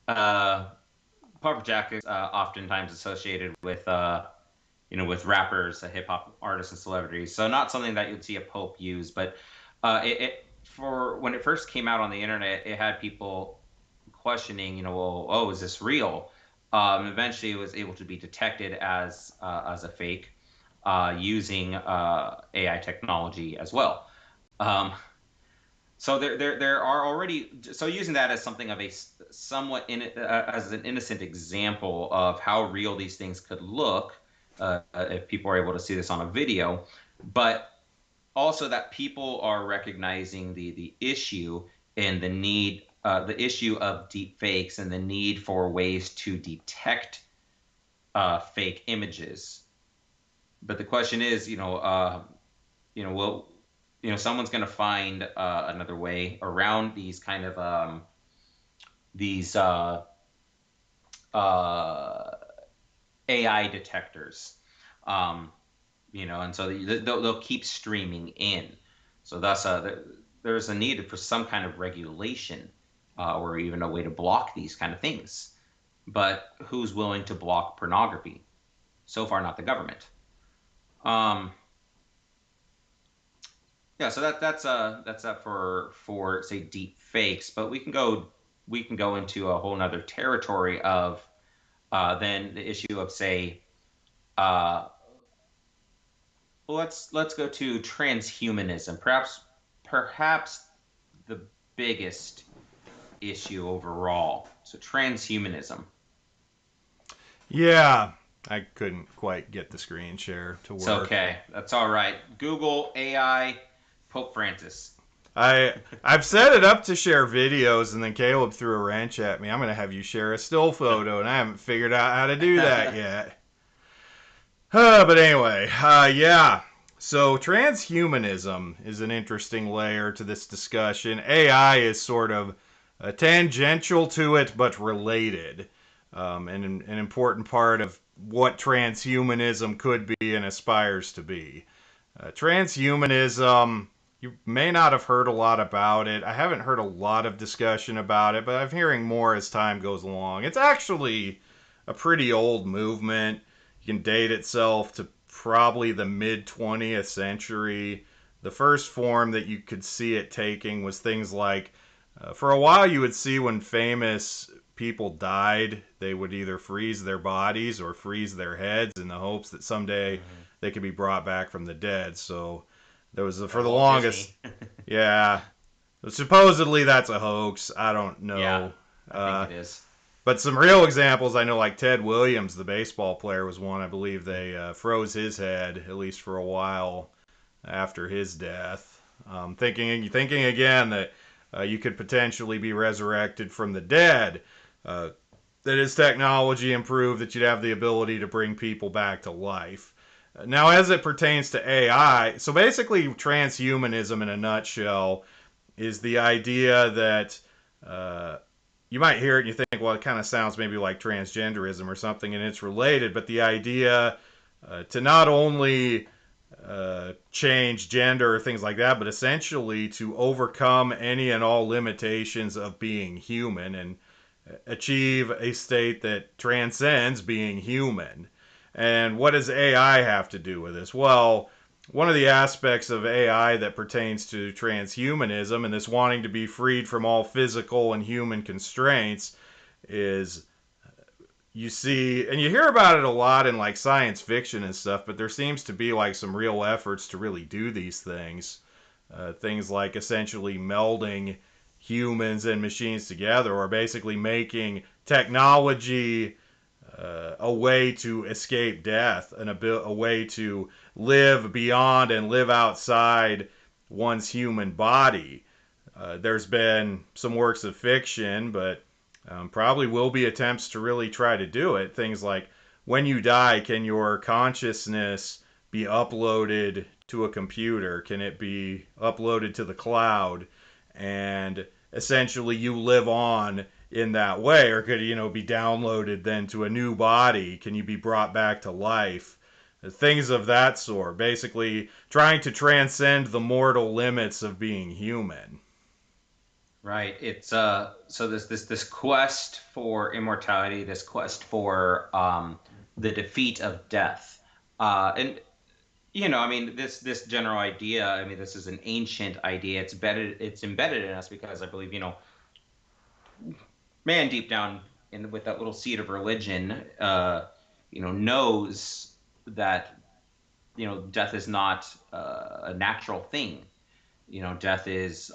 puffer jackets, oftentimes associated with with rappers, hip hop artists, and celebrities. So not something that you'd see a pope use, but for when it first came out on the internet, it had people questioning, well, oh, is this real? Eventually, it was able to be detected as a fake using AI technology as well. So there are already, so using that as something of a somewhat as an innocent example of how real these things could look if people are able to see this on a video, but also that people are recognizing the issue and the need, the issue of deep fakes and the need for ways to detect fake images. But the question is, someone's going to find another way around these kind of AI detectors, and so they'll keep streaming in. So thus, there's a need for some kind of regulation or even a way to block these kind of things. But who's willing to block pornography? So far, not the government. Yeah, so that's that for say deep fakes, but we can go into a whole nother territory of than the issue of, say, uh, well, let's go to transhumanism. Perhaps the biggest issue overall. So transhumanism. Yeah, I couldn't quite get the screen share to It's work. okay. That's all right. Google AI Pope Francis. I've set it up to share videos, and then Caleb threw a wrench at me. I'm gonna have you share a still photo, and I haven't figured out how to do that yet. But anyway, yeah. So transhumanism is an interesting layer to this discussion. AI is sort of tangential to it, but related, and an important part of what transhumanism could be and aspires to be. Transhumanism, you may not have heard a lot about it. I haven't heard a lot of discussion about it, but I'm hearing more as time goes along. It's actually a pretty old movement. You can date itself to probably the mid 20th century. The first form that you could see it taking was things like, for a while, you would see when famous people died, they would either freeze their bodies or freeze their heads in the hopes that someday they could be brought back from the dead. So there was for the Walt longest, Disney. yeah. Supposedly that's a hoax. I don't Yeah, know. I think it is. But some real examples, I know, like Ted Williams, the baseball player, was one. I believe they froze his head, at least for a while, after his death. Thinking again that you could potentially be resurrected from the dead. That as technology improved, that you'd have the ability to bring people back to life. Now, as it pertains to AI, so basically, transhumanism in a nutshell is the idea that you might hear it and you think, well, it kind of sounds maybe like transgenderism or something, and it's related, but the idea to not only change gender or things like that, but essentially to overcome any and all limitations of being human and achieve a state that transcends being human. And what does AI have to do with this? Well, one of the aspects of AI that pertains to transhumanism and this wanting to be freed from all physical and human constraints is you see, and you hear about it a lot in like science fiction and stuff, but there seems to be like some real efforts to really do these things. Things like essentially melding humans and machines together, or basically making technology a way to escape death, a way to live beyond and live outside one's human body. There's been some works of fiction, but probably will be attempts to really try to do it. Things like, when you die, can your consciousness be uploaded to a computer? Can it be uploaded to the cloud? And essentially you live on in that way, or could be downloaded then to a new body? Can you be brought back to life? Things of that sort, basically trying to transcend the mortal limits of being human. Right. It's so this quest for immortality, this quest for the defeat of death. And I mean, this general idea, I mean, this is an ancient idea. It's embedded in us because I believe, man deep down in with that little seed of religion, knows that, death is not a natural thing. Death is,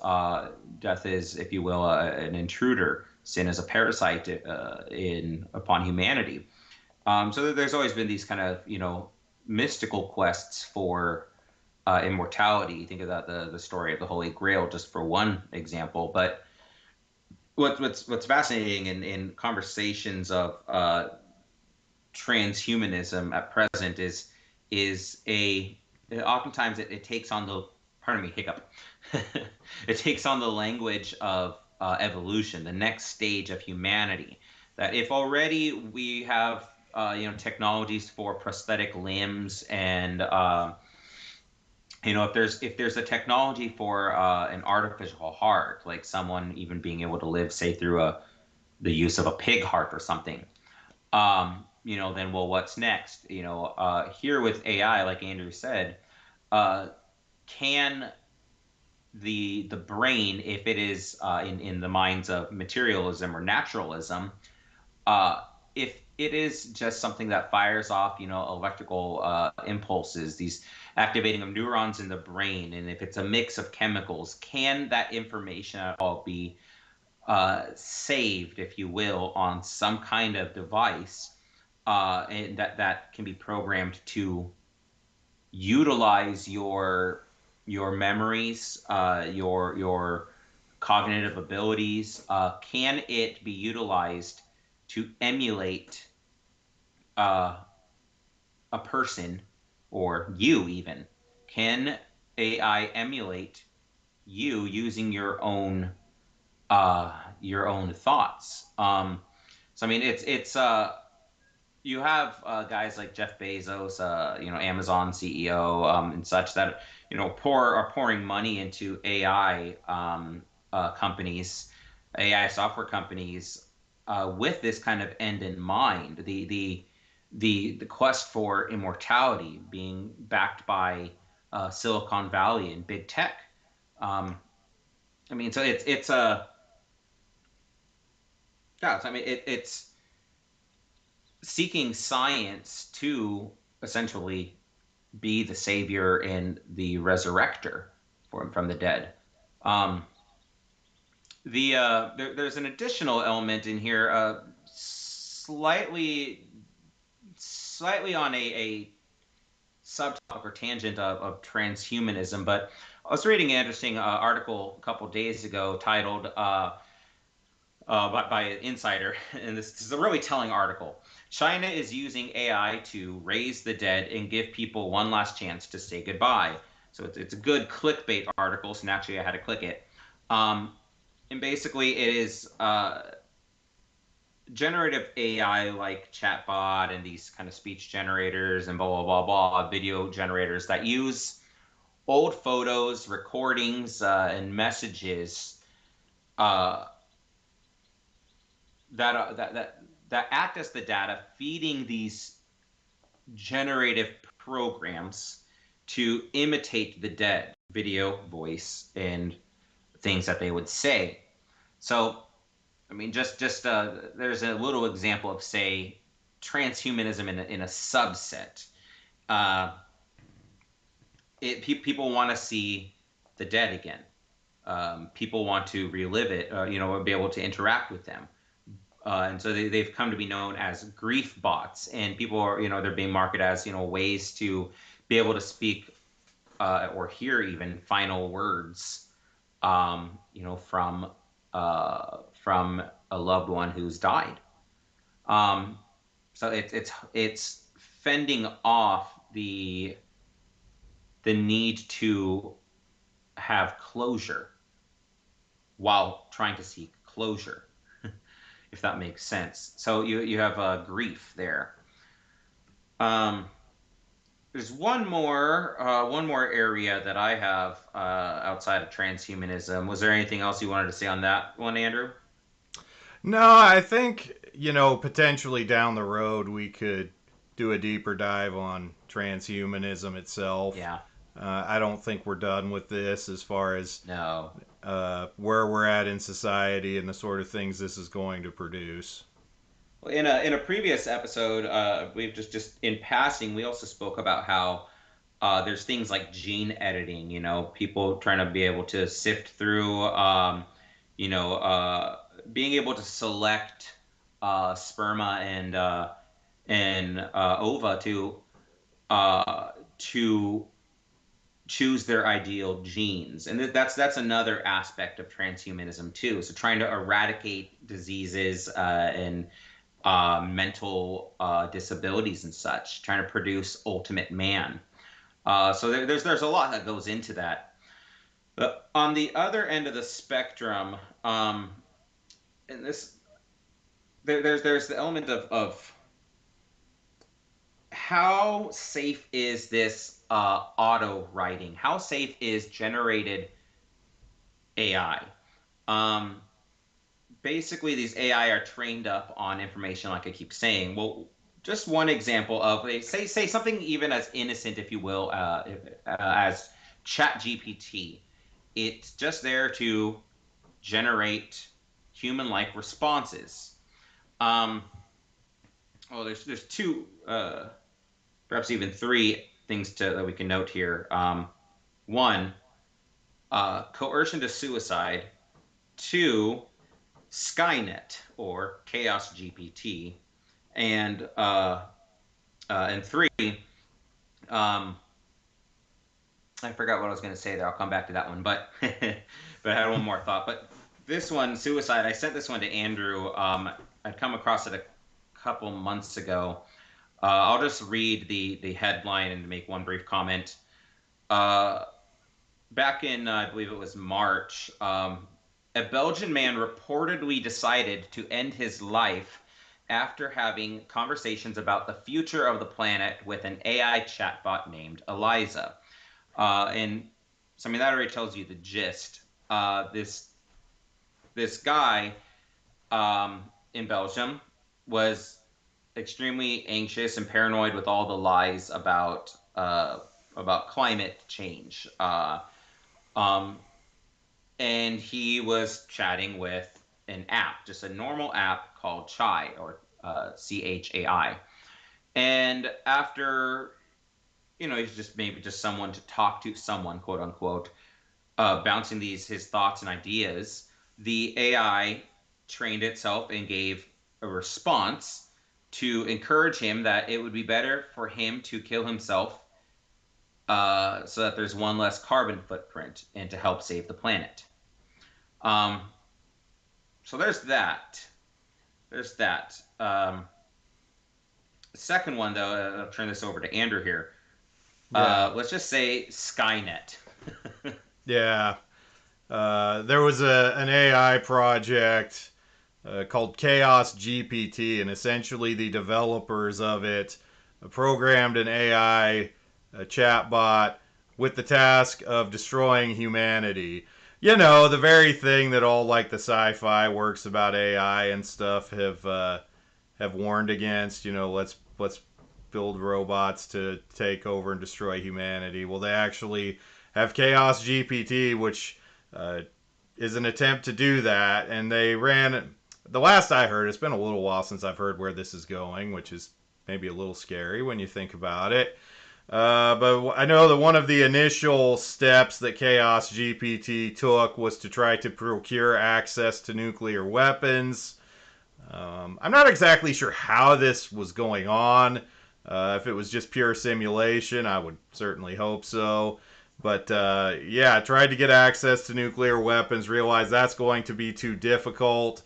if you will, an intruder. Sin is a parasite in upon humanity. So there's always been these kind of mystical quests for immortality. You think about the story of the Holy Grail, just for one example. But what's fascinating in conversations of transhumanism at present is oftentimes it takes on the, pardon me, hiccup. It takes on the language of evolution, the next stage of humanity. That if already we have technologies for prosthetic limbs, and if there's a technology for an artificial heart, like someone even being able to live, say, through the use of a pig heart or something, then, well, what's next? Here with AI, like Andrew said, can the brain, if it is in the minds of materialism or naturalism, if it is just something that fires off, electrical impulses, these activating of neurons in the brain, and if it's a mix of chemicals, can that information at all be saved, if you will, on some kind of device, and that can be programmed to utilize your memories, your cognitive abilities? Can it be utilized to emulate uh, a person or you even? Can AI emulate you using your own thoughts? So I mean, it's you have guys like Jeff Bezos, Amazon CEO, and such that are pouring money into AI companies, AI software companies, with this kind of end in mind. The quest for immortality being backed by Silicon Valley and big tech. Um, I mean, so it's a yeah. I mean, it's seeking science to essentially be the savior and the resurrector from the dead. Um, there's an additional element in here, slightly on a subtopic or tangent of transhumanism, but I was reading an interesting article a couple days ago titled by an insider, and this is a really telling article. China is using AI to raise the dead and give people one last chance to say goodbye. So it's a good clickbait article, so naturally I had to click it. Um, and basically, it is generative AI like chatbot and these kind of speech generators and blah, blah, blah, blah, video generators that use old photos, recordings, and messages uh, that act as the data, feeding these generative programs to imitate the dead, video, voice, and things that they would say. So, I mean, just there's a little example of, say, transhumanism in a subset. Uh, people want to see the dead again. People want to relive it, be able to interact with them. And so they've come to be known as grief bots, and people are, they're being marketed as, ways to be able to speak or hear even final words, from a loved one who's died. Um, so it's fending off the need to have closure while trying to seek closure, if that makes sense. So you have grief there. There's one more area that I have outside of transhumanism. Was there anything else you wanted to say on that one, Andrew? No, I think, potentially down the road we could do a deeper dive on transhumanism itself. Yeah. I don't think we're done with this as far as No. where we're at in society and the sort of things this is going to produce. Well, in a previous episode, we've just in passing, we also spoke about how there's things like gene editing. People trying to be able to sift through, you know, uh, being able to select sperma and ova to choose their ideal genes, and that's another aspect of transhumanism too. So trying to eradicate diseases and mental disabilities and such, trying to produce ultimate man. So there's a lot that goes into that. But on the other end of the spectrum, and there's the element of how safe is this auto writing? How safe is generated AI? Um, Basically, these AI are trained up on information, like I keep saying. Well, just one example of say something even as innocent, if you will, as ChatGPT. It's just there to generate human-like responses. Um, well, there's two, perhaps even three things that we can note here. One, coercion to suicide. Two, Skynet or Chaos GPT, and three, um, I forgot what I was going to say there. I'll come back to that one, but but I had one more thought. But this one, suicide. I sent this one to Andrew. I'd come across it a couple months ago. I'll just read the headline and make one brief comment. Uh, Back in I believe it was March, a Belgian man reportedly decided to end his life after having conversations about the future of the planet with an AI chatbot named Eliza. And so, I mean, that already tells you the gist. This guy in Belgium was extremely anxious and paranoid with all the lies about climate change. Um, and he was chatting with an app, just a normal app called Chai or CHAI. And after, he's just maybe just someone to talk to, someone, quote unquote, bouncing his thoughts and ideas, the AI trained itself and gave a response to encourage him that it would be better for him to kill himself so that there's one less carbon footprint and to help save the planet. Um, so there's that. There's that. Second one, though, I'll turn this over to Andrew here. Let's just say Skynet. Yeah. There was an AI project called Chaos GPT, and essentially the developers of it programmed an AI chatbot with the task of destroying humanity. The very thing that all like the sci-fi works about AI and stuff have warned against. Let's build robots to take over and destroy humanity. Well, they actually have Chaos GPT, which is an attempt to do that, and they ran. The last I heard, it's been a little while since I've heard where this is going, which is maybe a little scary when you think about it. But I know that one of the initial steps that Chaos GPT took was to try to procure access to nuclear weapons. I'm not exactly sure how this was going on. If it was just pure simulation, I would certainly hope so. But yeah, tried to get access to nuclear weapons, realized that's going to be too difficult.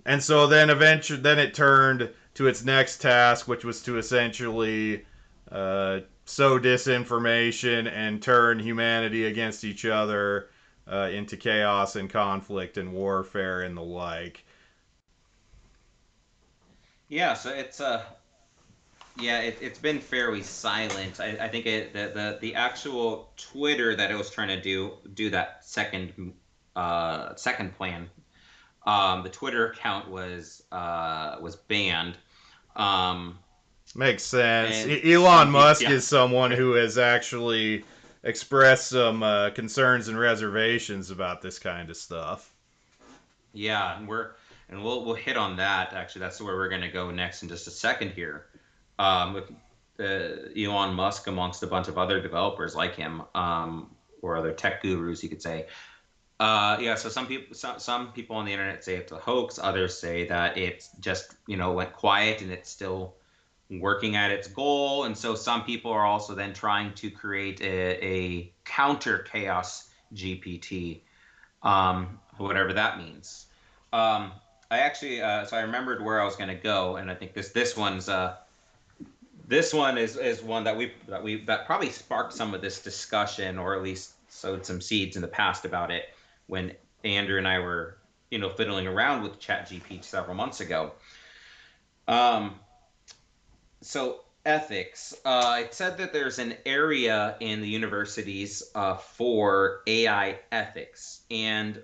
And so then eventually, then it turned to its next task, which was to essentially sow disinformation and turn humanity against each other into chaos and conflict and warfare and the like. Yeah, so it's been fairly silent. I think the actual Twitter that it was trying to do that second plan. The Twitter account was banned. Um, Makes sense. and Elon some people, Musk yeah, is someone who has actually expressed some concerns and reservations about this kind of stuff. yeah, and we'll hit on that. Actually, that's where we're going to go next in just a second here. With Elon Musk amongst a bunch of other developers like him, or other tech gurus, you could say. Yeah, so some people on the internet say it's a hoax. Others say that it's just went quiet and it's still working at its goal. And so some people are also then trying to create a counter chaos GPT, whatever that means. Um, I actually so I remembered where I was going to go, and I think this one is one that probably sparked some of this discussion, or at least sowed some seeds in the past about it when Andrew and I were, fiddling around with ChatGPT several months ago. Um, so ethics. It said that there's an area in the universities for AI ethics, and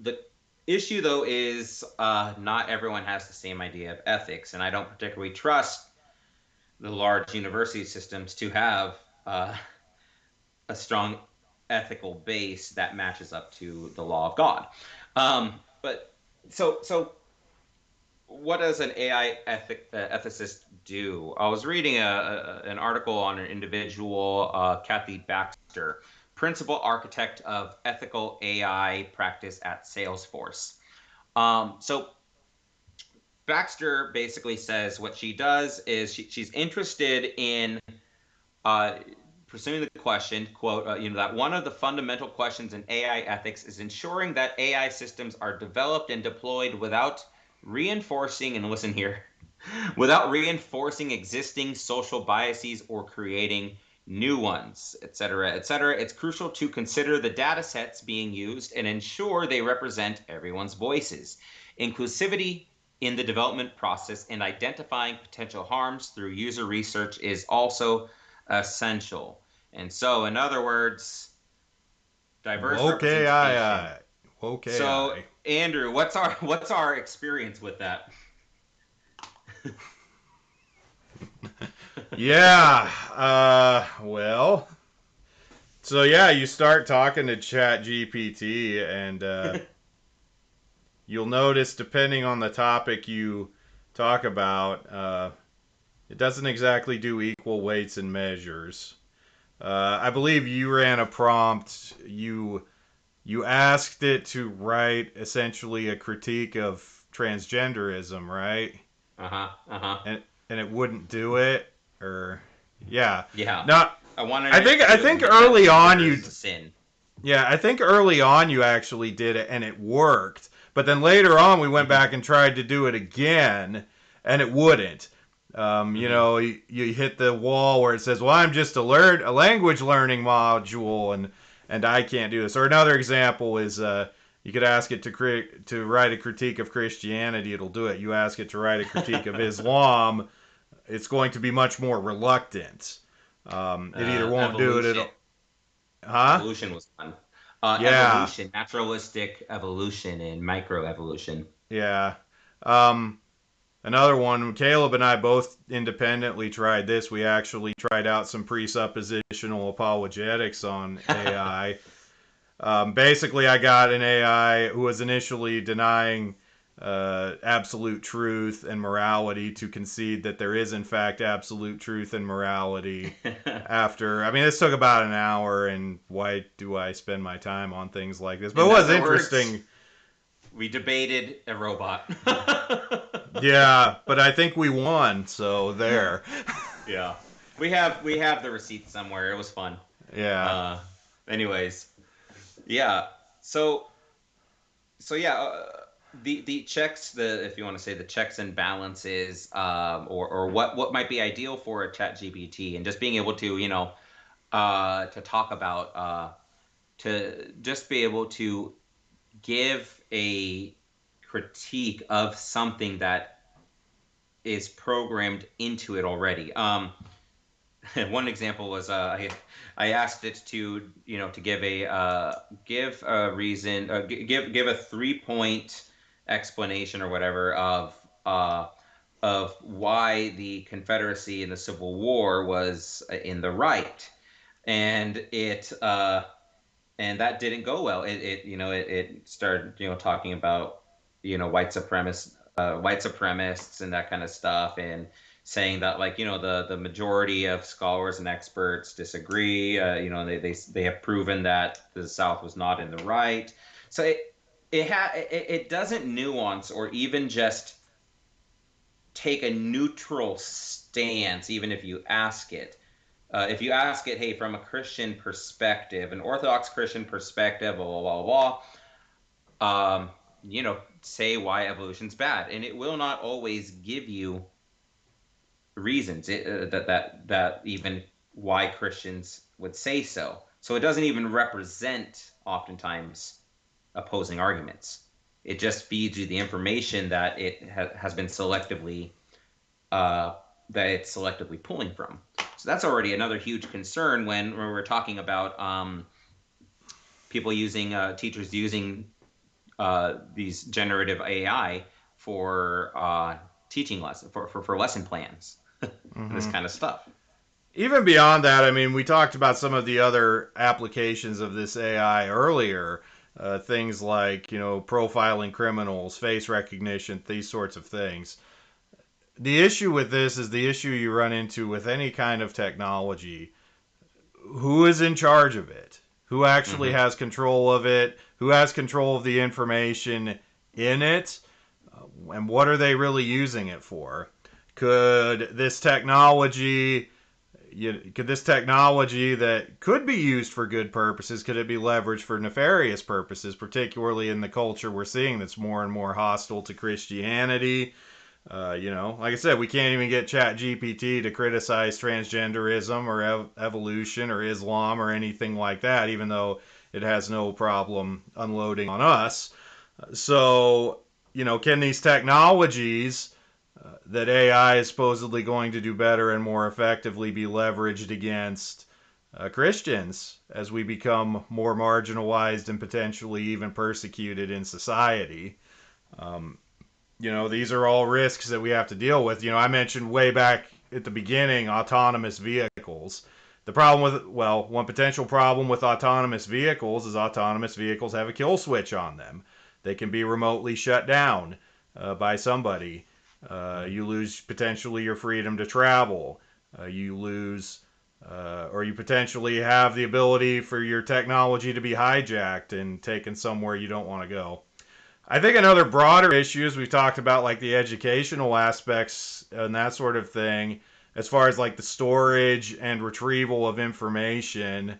the issue though is not everyone has the same idea of ethics, and I don't particularly trust the large university systems to have a strong ethical base that matches up to the law of God. But so what does an AI ethicist do? I was reading an article on an individual, Kathy Baxter, principal architect of ethical AI practice at Salesforce. So Baxter basically says what she does is she's interested in pursuing the question, quote, that one of the fundamental questions in AI ethics is ensuring that AI systems are developed and deployed without reinforcing, and listen here, without reinforcing existing social biases or creating new ones, et cetera, et cetera. It's crucial to consider the data sets being used and ensure they represent everyone's voices. Inclusivity in the development process and identifying potential harms through user research is also essential. And so, in other words, diverse representation. Okay. So, Andrew, what's our experience with that? Yeah. Well. So yeah, you start talking to ChatGPT, and you'll notice, depending on the topic you talk about, it doesn't exactly do equal weights and measures. I believe you ran a prompt. You asked it to write essentially a critique of transgenderism, right? And it wouldn't do it, or yeah. Yeah. Now, I think early on you sin. Yeah, I think early on you actually did it and it worked. But then later on we went back and tried to do it again and it wouldn't. You know, you hit the wall where it says, "Well, I'm just a language learning module, and I can't do this." Or another example is you could ask it to write a critique of Christianity, it'll do it. You ask it to write a critique of Islam, it's going to be much more reluctant. It either won't do it. Evolution was fun. Yeah. Evolution, naturalistic evolution, and microevolution. Yeah. Another one, Caleb and I both independently tried this. We actually tried out some presuppositional apologetics on AI. Basically, I got an AI who was initially denying absolute truth and morality to concede that there is, in fact, absolute truth and morality. This took about an hour, and why do I spend my time on things like this? But it was interesting. We debated a robot. Yeah, but I think we won, so there. Yeah. We have the receipt somewhere. It was fun. Yeah. Anyways. Yeah. So yeah, the checks, if you want to say the checks and balances, or what might be ideal for a ChatGPT, and just being able to, to talk about, to just be able to give a critique of something that is programmed into it already. One example was I asked it to give a reason, give a 3-point explanation or whatever of why the Confederacy in the Civil War was in the right, and and that didn't go well. It started talking about white supremacists and that kind of stuff, and saying that the majority of scholars and experts disagree. They have proven that the South was not in the right. So it doesn't nuance or even just take a neutral stance, even if you ask it. If you ask it, hey, from a Christian perspective, an Orthodox Christian perspective, blah, blah, blah, blah, say why evolution's bad. And it will not always give you reasons that even why Christians would say so. So it doesn't even represent, oftentimes, opposing arguments. It just feeds you the information that it has been selectively pulling from. So that's already another huge concern when we're talking about people teachers using these generative AI for teaching lessons, for lesson plans, and this kind of stuff. Even beyond that, we talked about some of the other applications of this AI earlier. things like, profiling criminals, face recognition, these sorts of things. The issue with this is the issue you run into with any kind of technology. Who is in charge of it? Who actually has control of it? Who has control of the information in it? And what are they really using it for? Could this technology that could be used for good purposes, could it be leveraged for nefarious purposes, particularly in the culture we're seeing that's more and more hostile to Christianity? Like I said, we can't even get ChatGPT to criticize transgenderism or evolution or Islam or anything like that, even though it has no problem unloading on us. So, can these technologies that AI is supposedly going to do better and more effectively be leveraged against Christians as we become more marginalized and potentially even persecuted in society? These are all risks that we have to deal with. I mentioned way back at the beginning autonomous vehicles. One potential problem with autonomous vehicles is autonomous vehicles have a kill switch on them. They can be remotely shut down by somebody. You lose potentially your freedom to travel. You lose, or you potentially have the ability for your technology to be hijacked and taken somewhere you don't want to go. I think another broader issue is we've talked about like the educational aspects and that sort of thing, as far as like the storage and retrieval of information.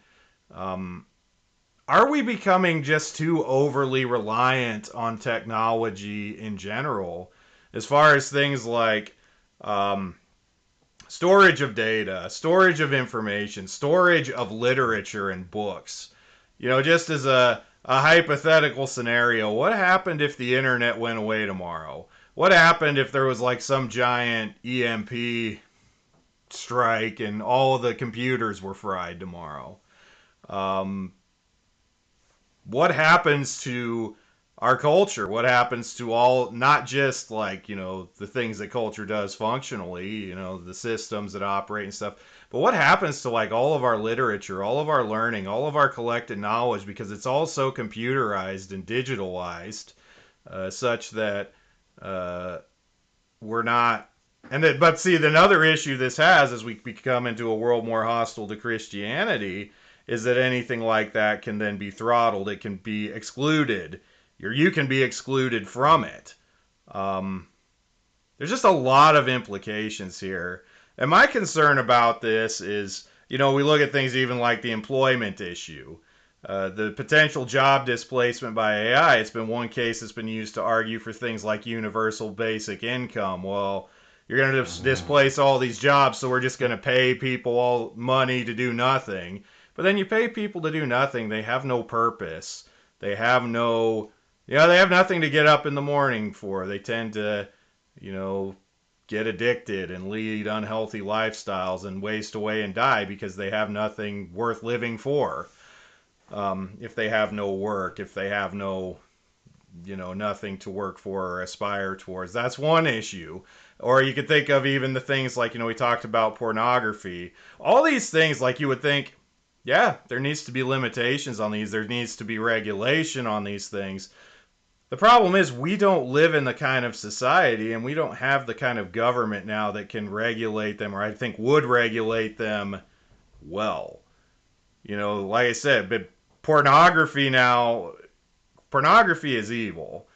Are we becoming just too overly reliant on technology in general? As far as things like storage of data, storage of information, storage of literature and books. Just as a hypothetical scenario, what happened if the internet went away tomorrow? What happened if there was like some giant EMP strike and all of the computers were fried tomorrow? What happens to our culture? What happens to all, not just like, the things that culture does functionally, the systems that operate and stuff, but what happens to like all of our literature, all of our learning, all of our collected knowledge, because it's all so computerized and digitalized, such that we're not. But see, another issue this has as we become into a world more hostile to Christianity is that anything like that can then be throttled. It can be excluded. You can be excluded from it. There's just a lot of implications here. And my concern about this is, we look at things even like the employment issue. The potential job displacement by AI, it's been one case that's been used to argue for things like universal basic income. Well, you're going to displace all these jobs, so we're just going to pay people all money to do nothing. But then you pay people to do nothing. They have no purpose. They have they have nothing to get up in the morning for. They tend to, get addicted and lead unhealthy lifestyles and waste away and die because they have nothing worth living for. If they have no work, if they have nothing to work for or aspire towards. That's one issue. Or you could think of even the things like, we talked about pornography. All these things, like you would think, yeah, there needs to be limitations on these. There needs to be regulation on these things. The problem is we don't live in the kind of society and we don't have the kind of government now that can regulate them, or I think would regulate them well. Like I said, but pornography is evil.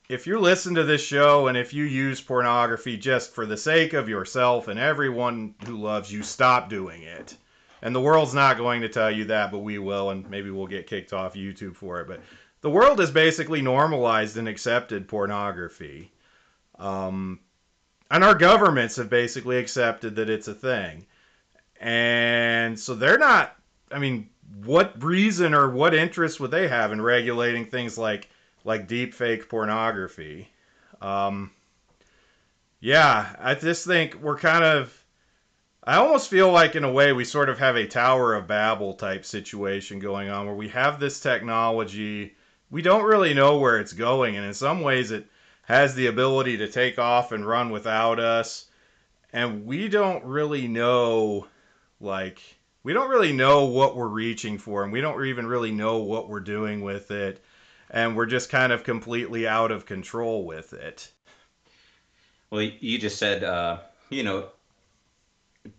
If you listen to this show and if you use pornography just for the sake of yourself and everyone who loves you, stop doing it. And the world's not going to tell you that, but we will, and maybe we'll get kicked off YouTube for it. But the world has basically normalized and accepted pornography. And our governments have basically accepted that it's a thing. And so they're not, what reason or what interest would they have in regulating things like deep fake pornography? I just think we're I almost feel like in a way we sort of have a Tower of Babel type situation going on where we have this technology, we don't really know where it's going, and in some ways it has the ability to take off and run without us, and we don't really know, we we don't really know what we're reaching for, and we don't even really know what we're doing with it, and we're just kind of completely out of control with it. Well, you just said, you know,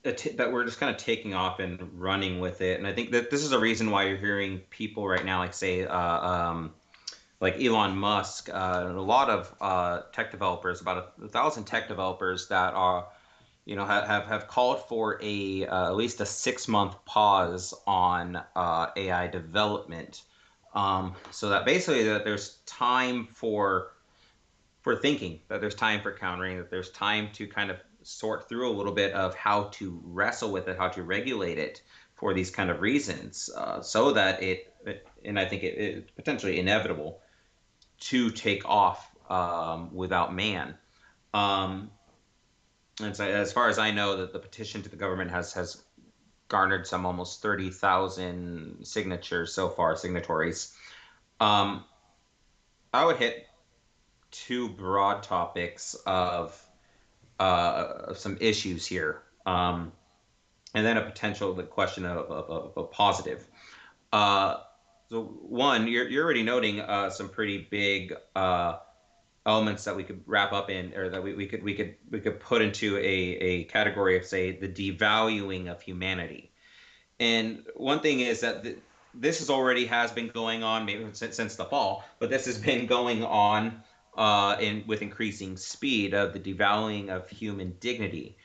that we're just kind of taking off and running with it, and I think that this is a reason why you're hearing people right now, like say, like Elon Musk, and a lot of tech developers, about 1,000 tech developers that are, you know, have called for a at least a 6 month pause on AI development, so that basically that there's time for thinking, that there's time for countering, that there's time to kind of sort through a little bit of how to wrestle with it, how to regulate it for these kind of reasons, so that and I think it potentially inevitable to take off without man. Um, and so, as far as I know, that the petition to the government has garnered some almost 30,000 signatures so far, signatories. Um, I would hit two broad topics of some issues here, and then a potential the question of a positive. Uh, so one, you're already noting some pretty big elements that we could wrap up in, or that we could put into a category of, say, the devaluing of humanity. And one thing is that this has been going on maybe since the fall, but this has been going on with increasing speed of the devaluing of human dignity.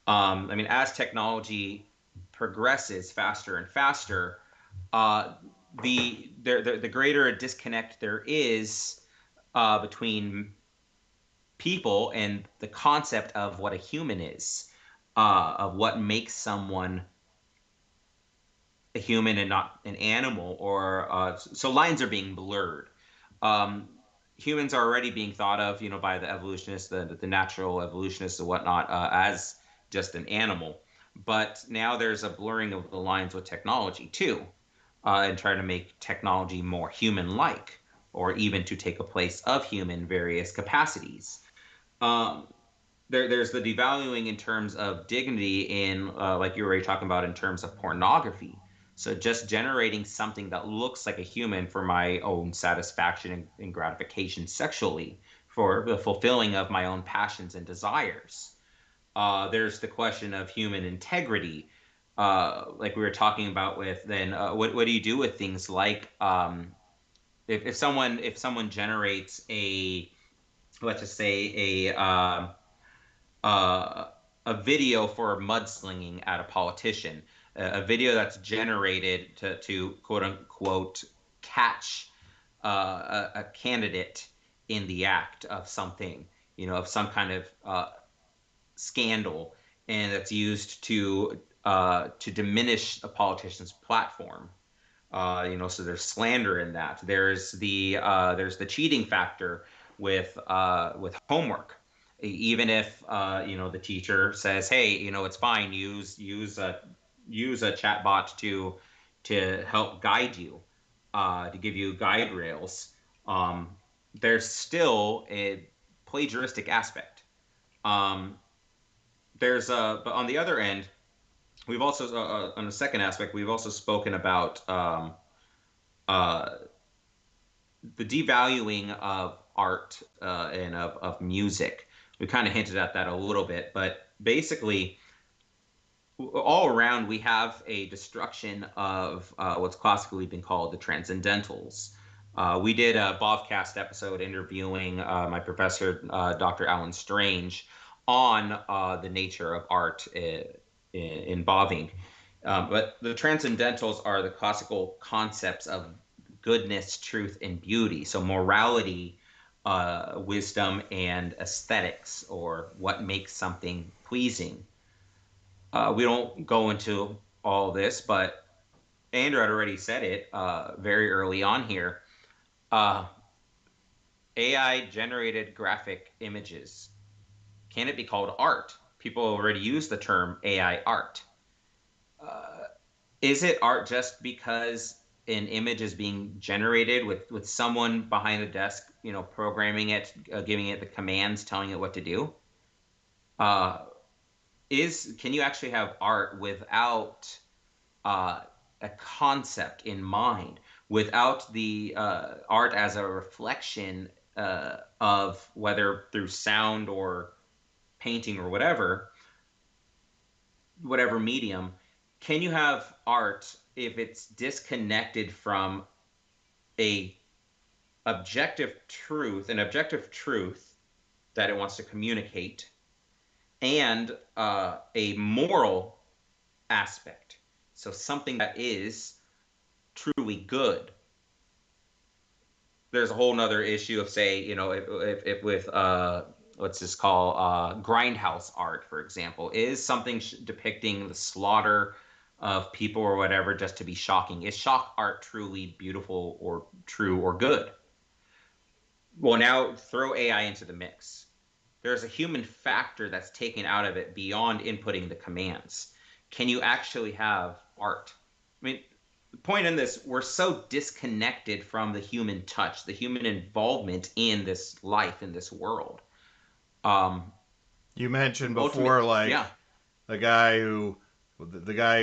I mean, as technology progresses faster and faster, uh, the greater a disconnect there is between people and the concept of what a human is, of what makes someone a human and not an animal, or so lines are being blurred. Um, Humans are already being thought of, you know, by the evolutionists, the natural evolutionists and whatnot, as just an animal. But now there's a blurring of the lines with technology too, and trying to make technology more human-like, or even to take a place of human various capacities. Um, there's the devaluing in terms of dignity in, like you were already talking about, in terms of pornography. So just generating something that looks like a human for my own satisfaction and gratification sexually, for the fulfilling of my own passions and desires. There's the question of human integrity, like we were talking about with then, what do you do with things like, if someone generates a, let's just say, uh, a video for mudslinging at a politician, a video that's generated to quote unquote catch a candidate in the act of something, you know, of some kind of scandal, and that's used to diminish a politician's platform. You know, so there's slander in that. There's the cheating factor with homework. Even if you know, the teacher says, "Hey, you know, it's fine. Use a chatbot to help guide you, to give you guide rails." There's still a plagiaristic aspect. Um, but on the other end, we've also, on the second aspect, we've also spoken about uh, the devaluing of art, and of music. We kind of hinted at that a little bit, but basically, all around we have a destruction of what's classically been called the transcendentals. We did a Bovcast episode interviewing my professor, Dr. Alan Strange, on the nature of art in Boving. But the transcendentals are the classical concepts of goodness, truth, and beauty. So morality, wisdom, and aesthetics, or what makes something pleasing. We don't go into all this, but Andrew had already said it very early on here. Uh, AI generated graphic images. Can it be called art? People already use the term AI art. Uh, is it art just because an image is being generated with someone behind the desk, you know, programming it, giving it the commands, telling it what to do? Uh, can you actually have art without a concept in mind, without the art as a reflection of, whether through sound or painting or whatever medium, can you have art if it's disconnected from a an objective truth that it wants to communicate, and a moral aspect? So something that is truly good. There's a whole nother issue of, say, if with what's this called, grindhouse art, for example, is something depicting the slaughter of people or whatever just to be shocking. Is shock art truly beautiful or true or good? Well, now throw AI into the mix. There's a human factor that's taken out of it beyond inputting the commands. Can you actually have art? I mean, the point in this, we're so disconnected from the human touch, the human involvement in this life, in this world. You mentioned before, Yeah, the guy who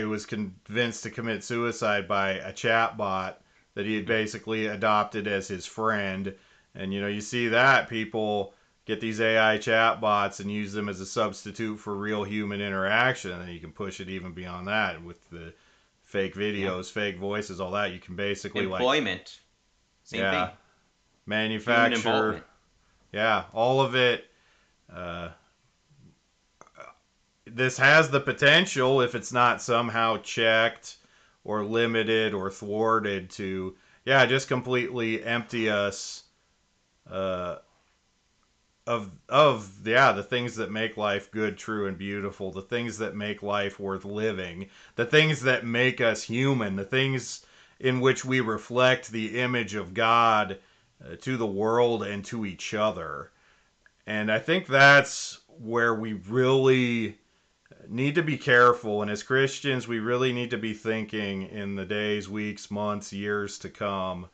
was convinced to commit suicide by a chatbot that he had basically adopted as his friend. And you see that people get these AI chatbots and use them as a substitute for real human interaction, and you can push it even beyond that with the fake yeah. videos, fake voices, all that. You can basically, Employment, same yeah, thing. Human manufacture, involvement. yeah, all of it. Uh, this has the potential, if it's not somehow checked or limited or thwarted, to, yeah, just completely empty us uh, of yeah, the things that make life good, true, and beautiful, the things that make life worth living, the things that make us human, the things in which we reflect the image of God to the world and to each other. And I think that's where we really need to be careful. And as Christians, we really need to be thinking in the days, weeks, months, years to come,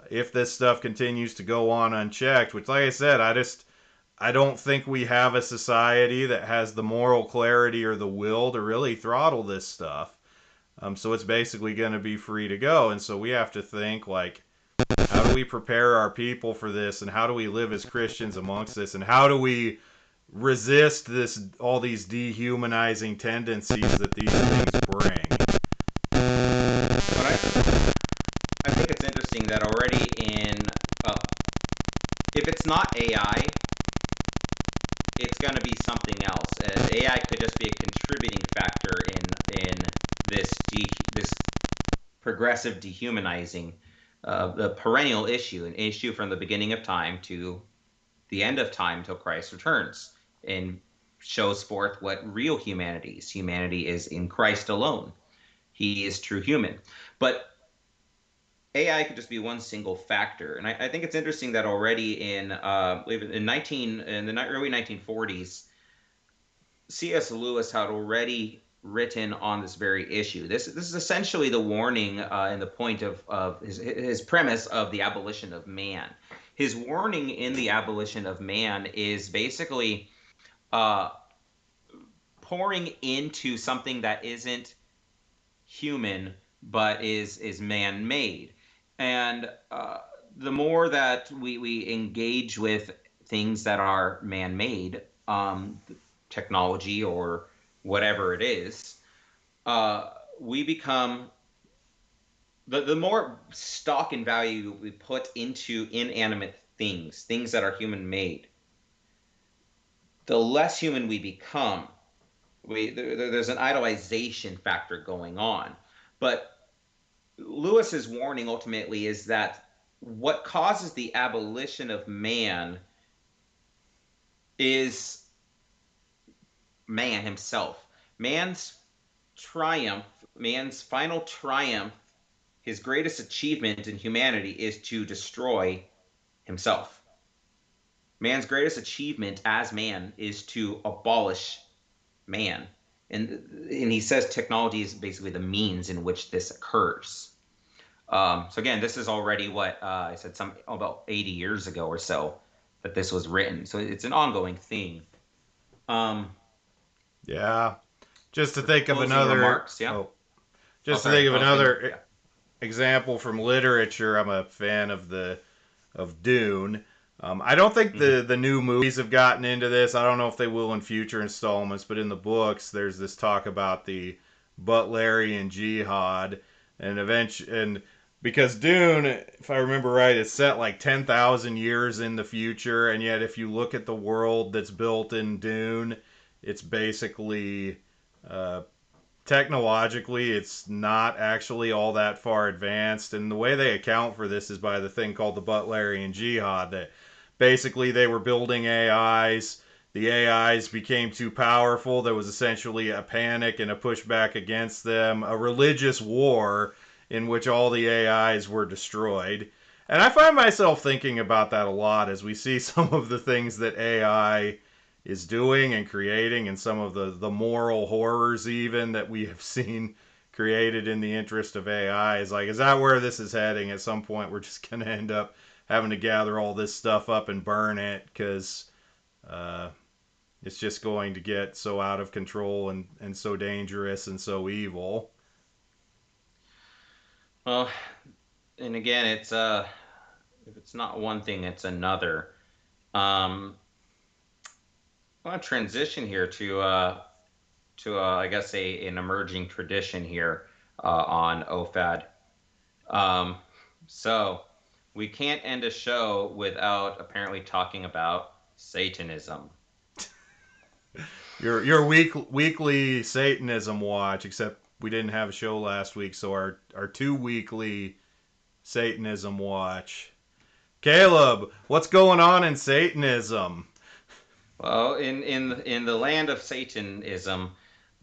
if this stuff continues to go on unchecked, which, like I said, I don't think we have a society that has the moral clarity or the will to really throttle this stuff. So it's basically going to be free to go. And so we have to think, like, how do we prepare our people for this, and how do we live as Christians amongst this, and how do we resist all these dehumanizing tendencies that these things bring? But I think it's interesting that already uh, if it's not AI, it's going to be something else. AI could just be a contributing factor in this progressive dehumanizing, the perennial issue, an issue from the beginning of time to the end of time till Christ returns, and shows forth what real humanity is. Humanity is in Christ alone. He is true human. But AI could just be one single factor, and I think it's interesting that already in the early 1940s, C.S. Lewis had already written on this very issue. This is essentially the warning and the point of his premise of the abolition of man. His warning in the abolition of man is basically uh, pouring into something that isn't human but is man-made. And the more that we engage with things that are man-made, technology or whatever it is, uh, we become the more stock and value we put into inanimate things that are human made, the less human we become. There's an idolization factor going on. But Lewis's warning ultimately is that what causes the abolition of man is man himself. Man's triumph, man's final triumph, his greatest achievement in humanity is to destroy himself. Man's greatest achievement as man is to abolish man. And he says technology is basically the means in which this occurs. So again, this is already what I said, some about 80 years ago or so that this was written. So it's an ongoing theme. Um, Yeah. Just to think of Closing another. remarks, yeah. Oh, Just to sorry. think of another Yeah. example from literature, I'm a fan of Dune. I don't think the new movies have gotten into this. I don't know if they will in future installments, but in the books, there's this talk about the Butlerian Jihad, and because Dune, if I remember right, is set like 10,000 years in the future, and yet if you look at the world that's built in Dune, it's basically technologically it's not actually all that far advanced, and the way they account for this is by the thing called the Butlerian Jihad, that basically they were building AIs. The AIs became too powerful. There was essentially a panic and a pushback against them, a religious war in which all the AIs were destroyed. And I find myself thinking about that a lot as we see some of the things that AI is doing and creating, and some of the moral horrors even that we have seen created in the interest of AI. Is that where this is heading? At some point we're just going to end up having to gather all this stuff up and burn it because it's just going to get so out of control and so dangerous and so evil. Well, and again, it's if it's not one thing, it's another. I want to transition here to I guess an emerging tradition here on OFAD. So we can't end a show without apparently talking about Satanism. Your weekly Satanism watch, except we didn't have a show last week, so our 2 weekly Satanism watch. Caleb, what's going on in Satanism? Well, in the land of Satanism,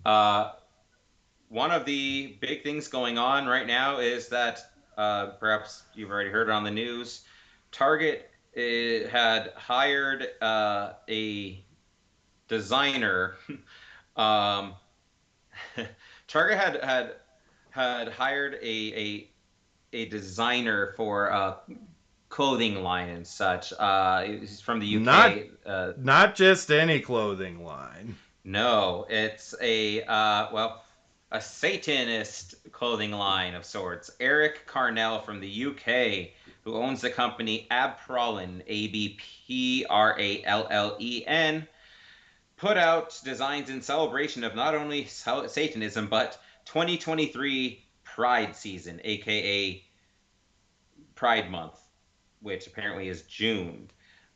one of the big things going on right now is that perhaps you've already heard it on the news. Target had hired a designer. um, Target had hired a designer for a clothing line and such. He's from the UK. Not just any clothing line. No, it's a Satanist clothing line of sorts. Eric Carnell from the UK, who owns the company Abprallen, Abprallen, put out designs in celebration of not only Satanism, but 2023 Pride season, aka Pride Month, which apparently is June.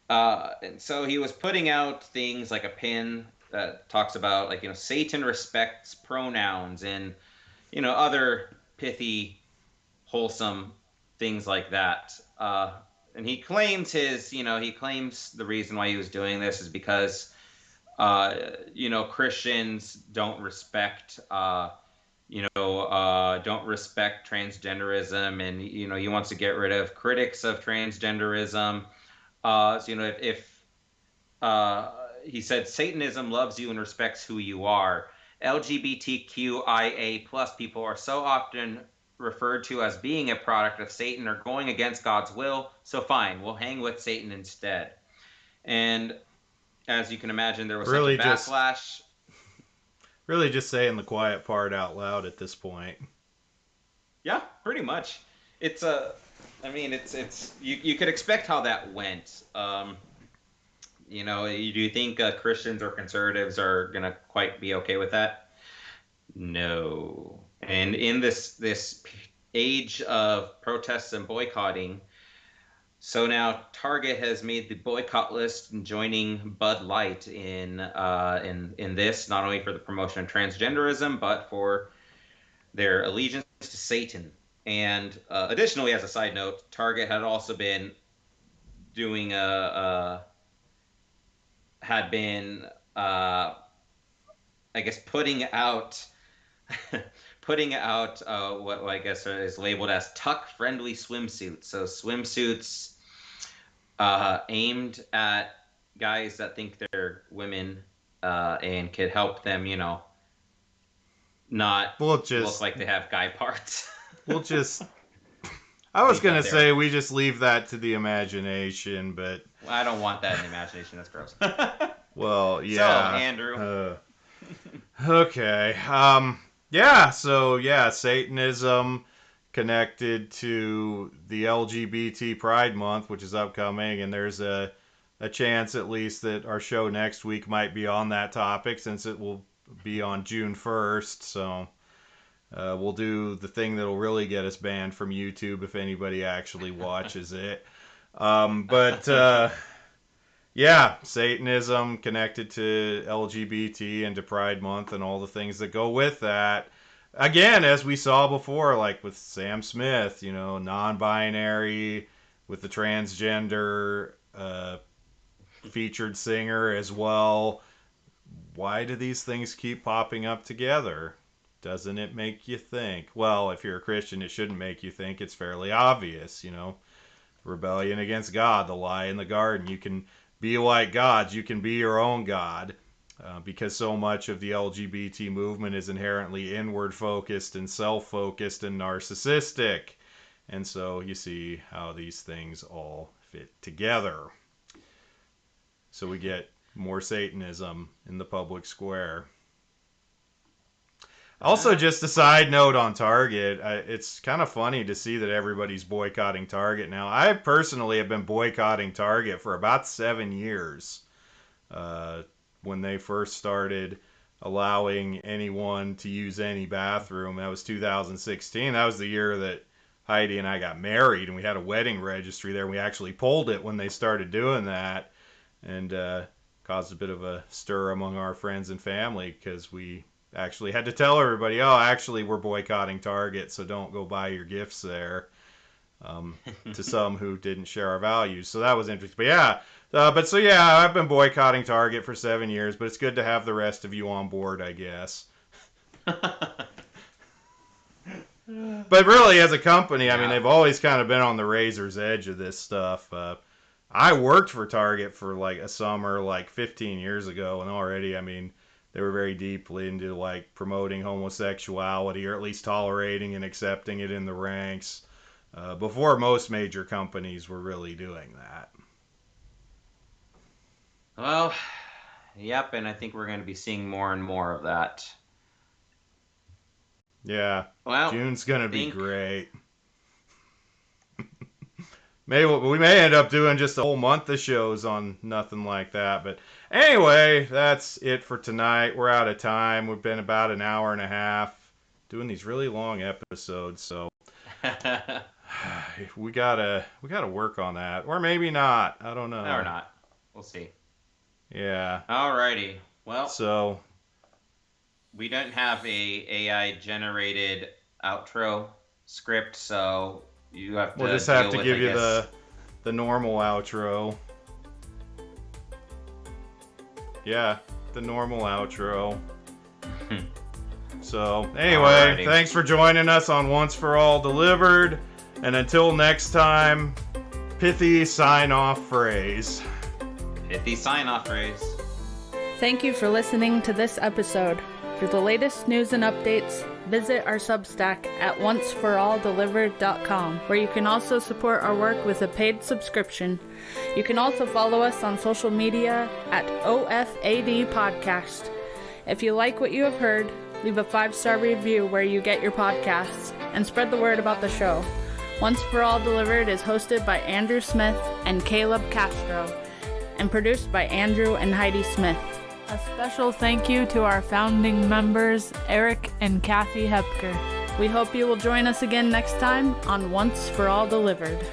And so he was putting out things like a pin that talks about, like, Satan respects pronouns and, other pithy, wholesome things like that. And he claims the reason why he was doing this is because, Christians don't respect, don't respect transgenderism, and, he wants to get rid of critics of transgenderism. If he said Satanism loves you and respects who you are. LGBTQIA plus people are so often referred to as being a product of Satan or going against God's will. So fine, we'll hang with Satan instead. And as you can imagine, there was really such a backlash. Really just saying the quiet part out loud at this point. Yeah, pretty much. It's you could expect how that went. Do you think Christians or conservatives are gonna quite be okay with that? No. And in this age of protests and boycotting, so now Target has made the boycott list and joining Bud Light in this, not only for the promotion of transgenderism, but for their allegiance to Satan. And additionally, as a side note, Target had also been doing putting out what I guess is labeled as tuck-friendly swimsuits. So swimsuits aimed at guys that think they're women and could help them, not look like they have guy parts. I was going to say we just leave that to the imagination, but I don't want that in the imagination. That's gross. Well, yeah. So, Andrew. Okay. Satanism connected to the LGBT Pride Month, which is upcoming, and there's a chance at least that our show next week might be on that topic since it will be on June 1st. So we'll do the thing that'll really get us banned from YouTube if anybody actually watches it. Satanism connected to LGBT and to Pride Month and all the things that go with that. Again, as we saw before, like with Sam Smith, non-binary, with the transgender featured singer as well. Why do these things keep popping up together? Doesn't it make you think? Well, if you're a Christian, it shouldn't make you think. It's fairly obvious, Rebellion against God, the lie in the garden. You can be like gods. You can be your own God. Because so much of the LGBT movement is inherently inward-focused and self-focused and narcissistic. And so you see how these things all fit together. So we get more Satanism in the public square. Also, just a side note on Target, it's kind of funny to see that everybody's boycotting Target now. I personally have been boycotting Target for about 7 years. When they first started allowing anyone to use any bathroom. That was 2016. That was the year that Heidi and I got married, and we had a wedding registry there. And we actually pulled it when they started doing that, and caused a bit of a stir among our friends and family because we actually had to tell everybody, we're boycotting Target, so don't go buy your gifts there, to some who didn't share our values. So that was interesting. But I've been boycotting Target for 7 years, but it's good to have the rest of you on board, I guess. But really, as a company, I mean, they've always kind of been on the razor's edge of this stuff. I worked for Target for like a summer, like 15 years ago, and already, I mean, they were very deeply into like promoting homosexuality, or at least tolerating and accepting it in the ranks, before most major companies were really doing that. Well, yep, and I think we're going to be seeing more and more of that. Yeah, well, June's going to be great. We may end up doing just a whole month of shows on nothing like that. But anyway, that's it for tonight. We're out of time. We've been about an hour and a half doing these really long episodes, so we gotta work on that, or maybe not. I don't know. No, or not. We'll see. Yeah. Alrighty. Well, so we don't have a AI generated outro script, so you have to. We'll just have to give you the normal outro. Yeah, the normal outro. So anyway, Alrighty. Thanks for joining us on Once for All Delivered, and until next time, pithy sign-off phrase. Pithy sign-off phrase. Thank you for listening to this episode. For the latest news and updates, visit our Substack at onceforalldelivered.com, where you can also support our work with a paid subscription. You can also follow us on social media at OFAD Podcast. If you like what you have heard, leave a 5-star review where you get your podcasts, and spread the word about the show. Once for All Delivered is hosted by Andrew Smith and Caleb Castro, and produced by Andrew and Heidi Smith. A special thank you to our founding members, Eric and Kathy Hepker. We hope you will join us again next time on Once for All Delivered.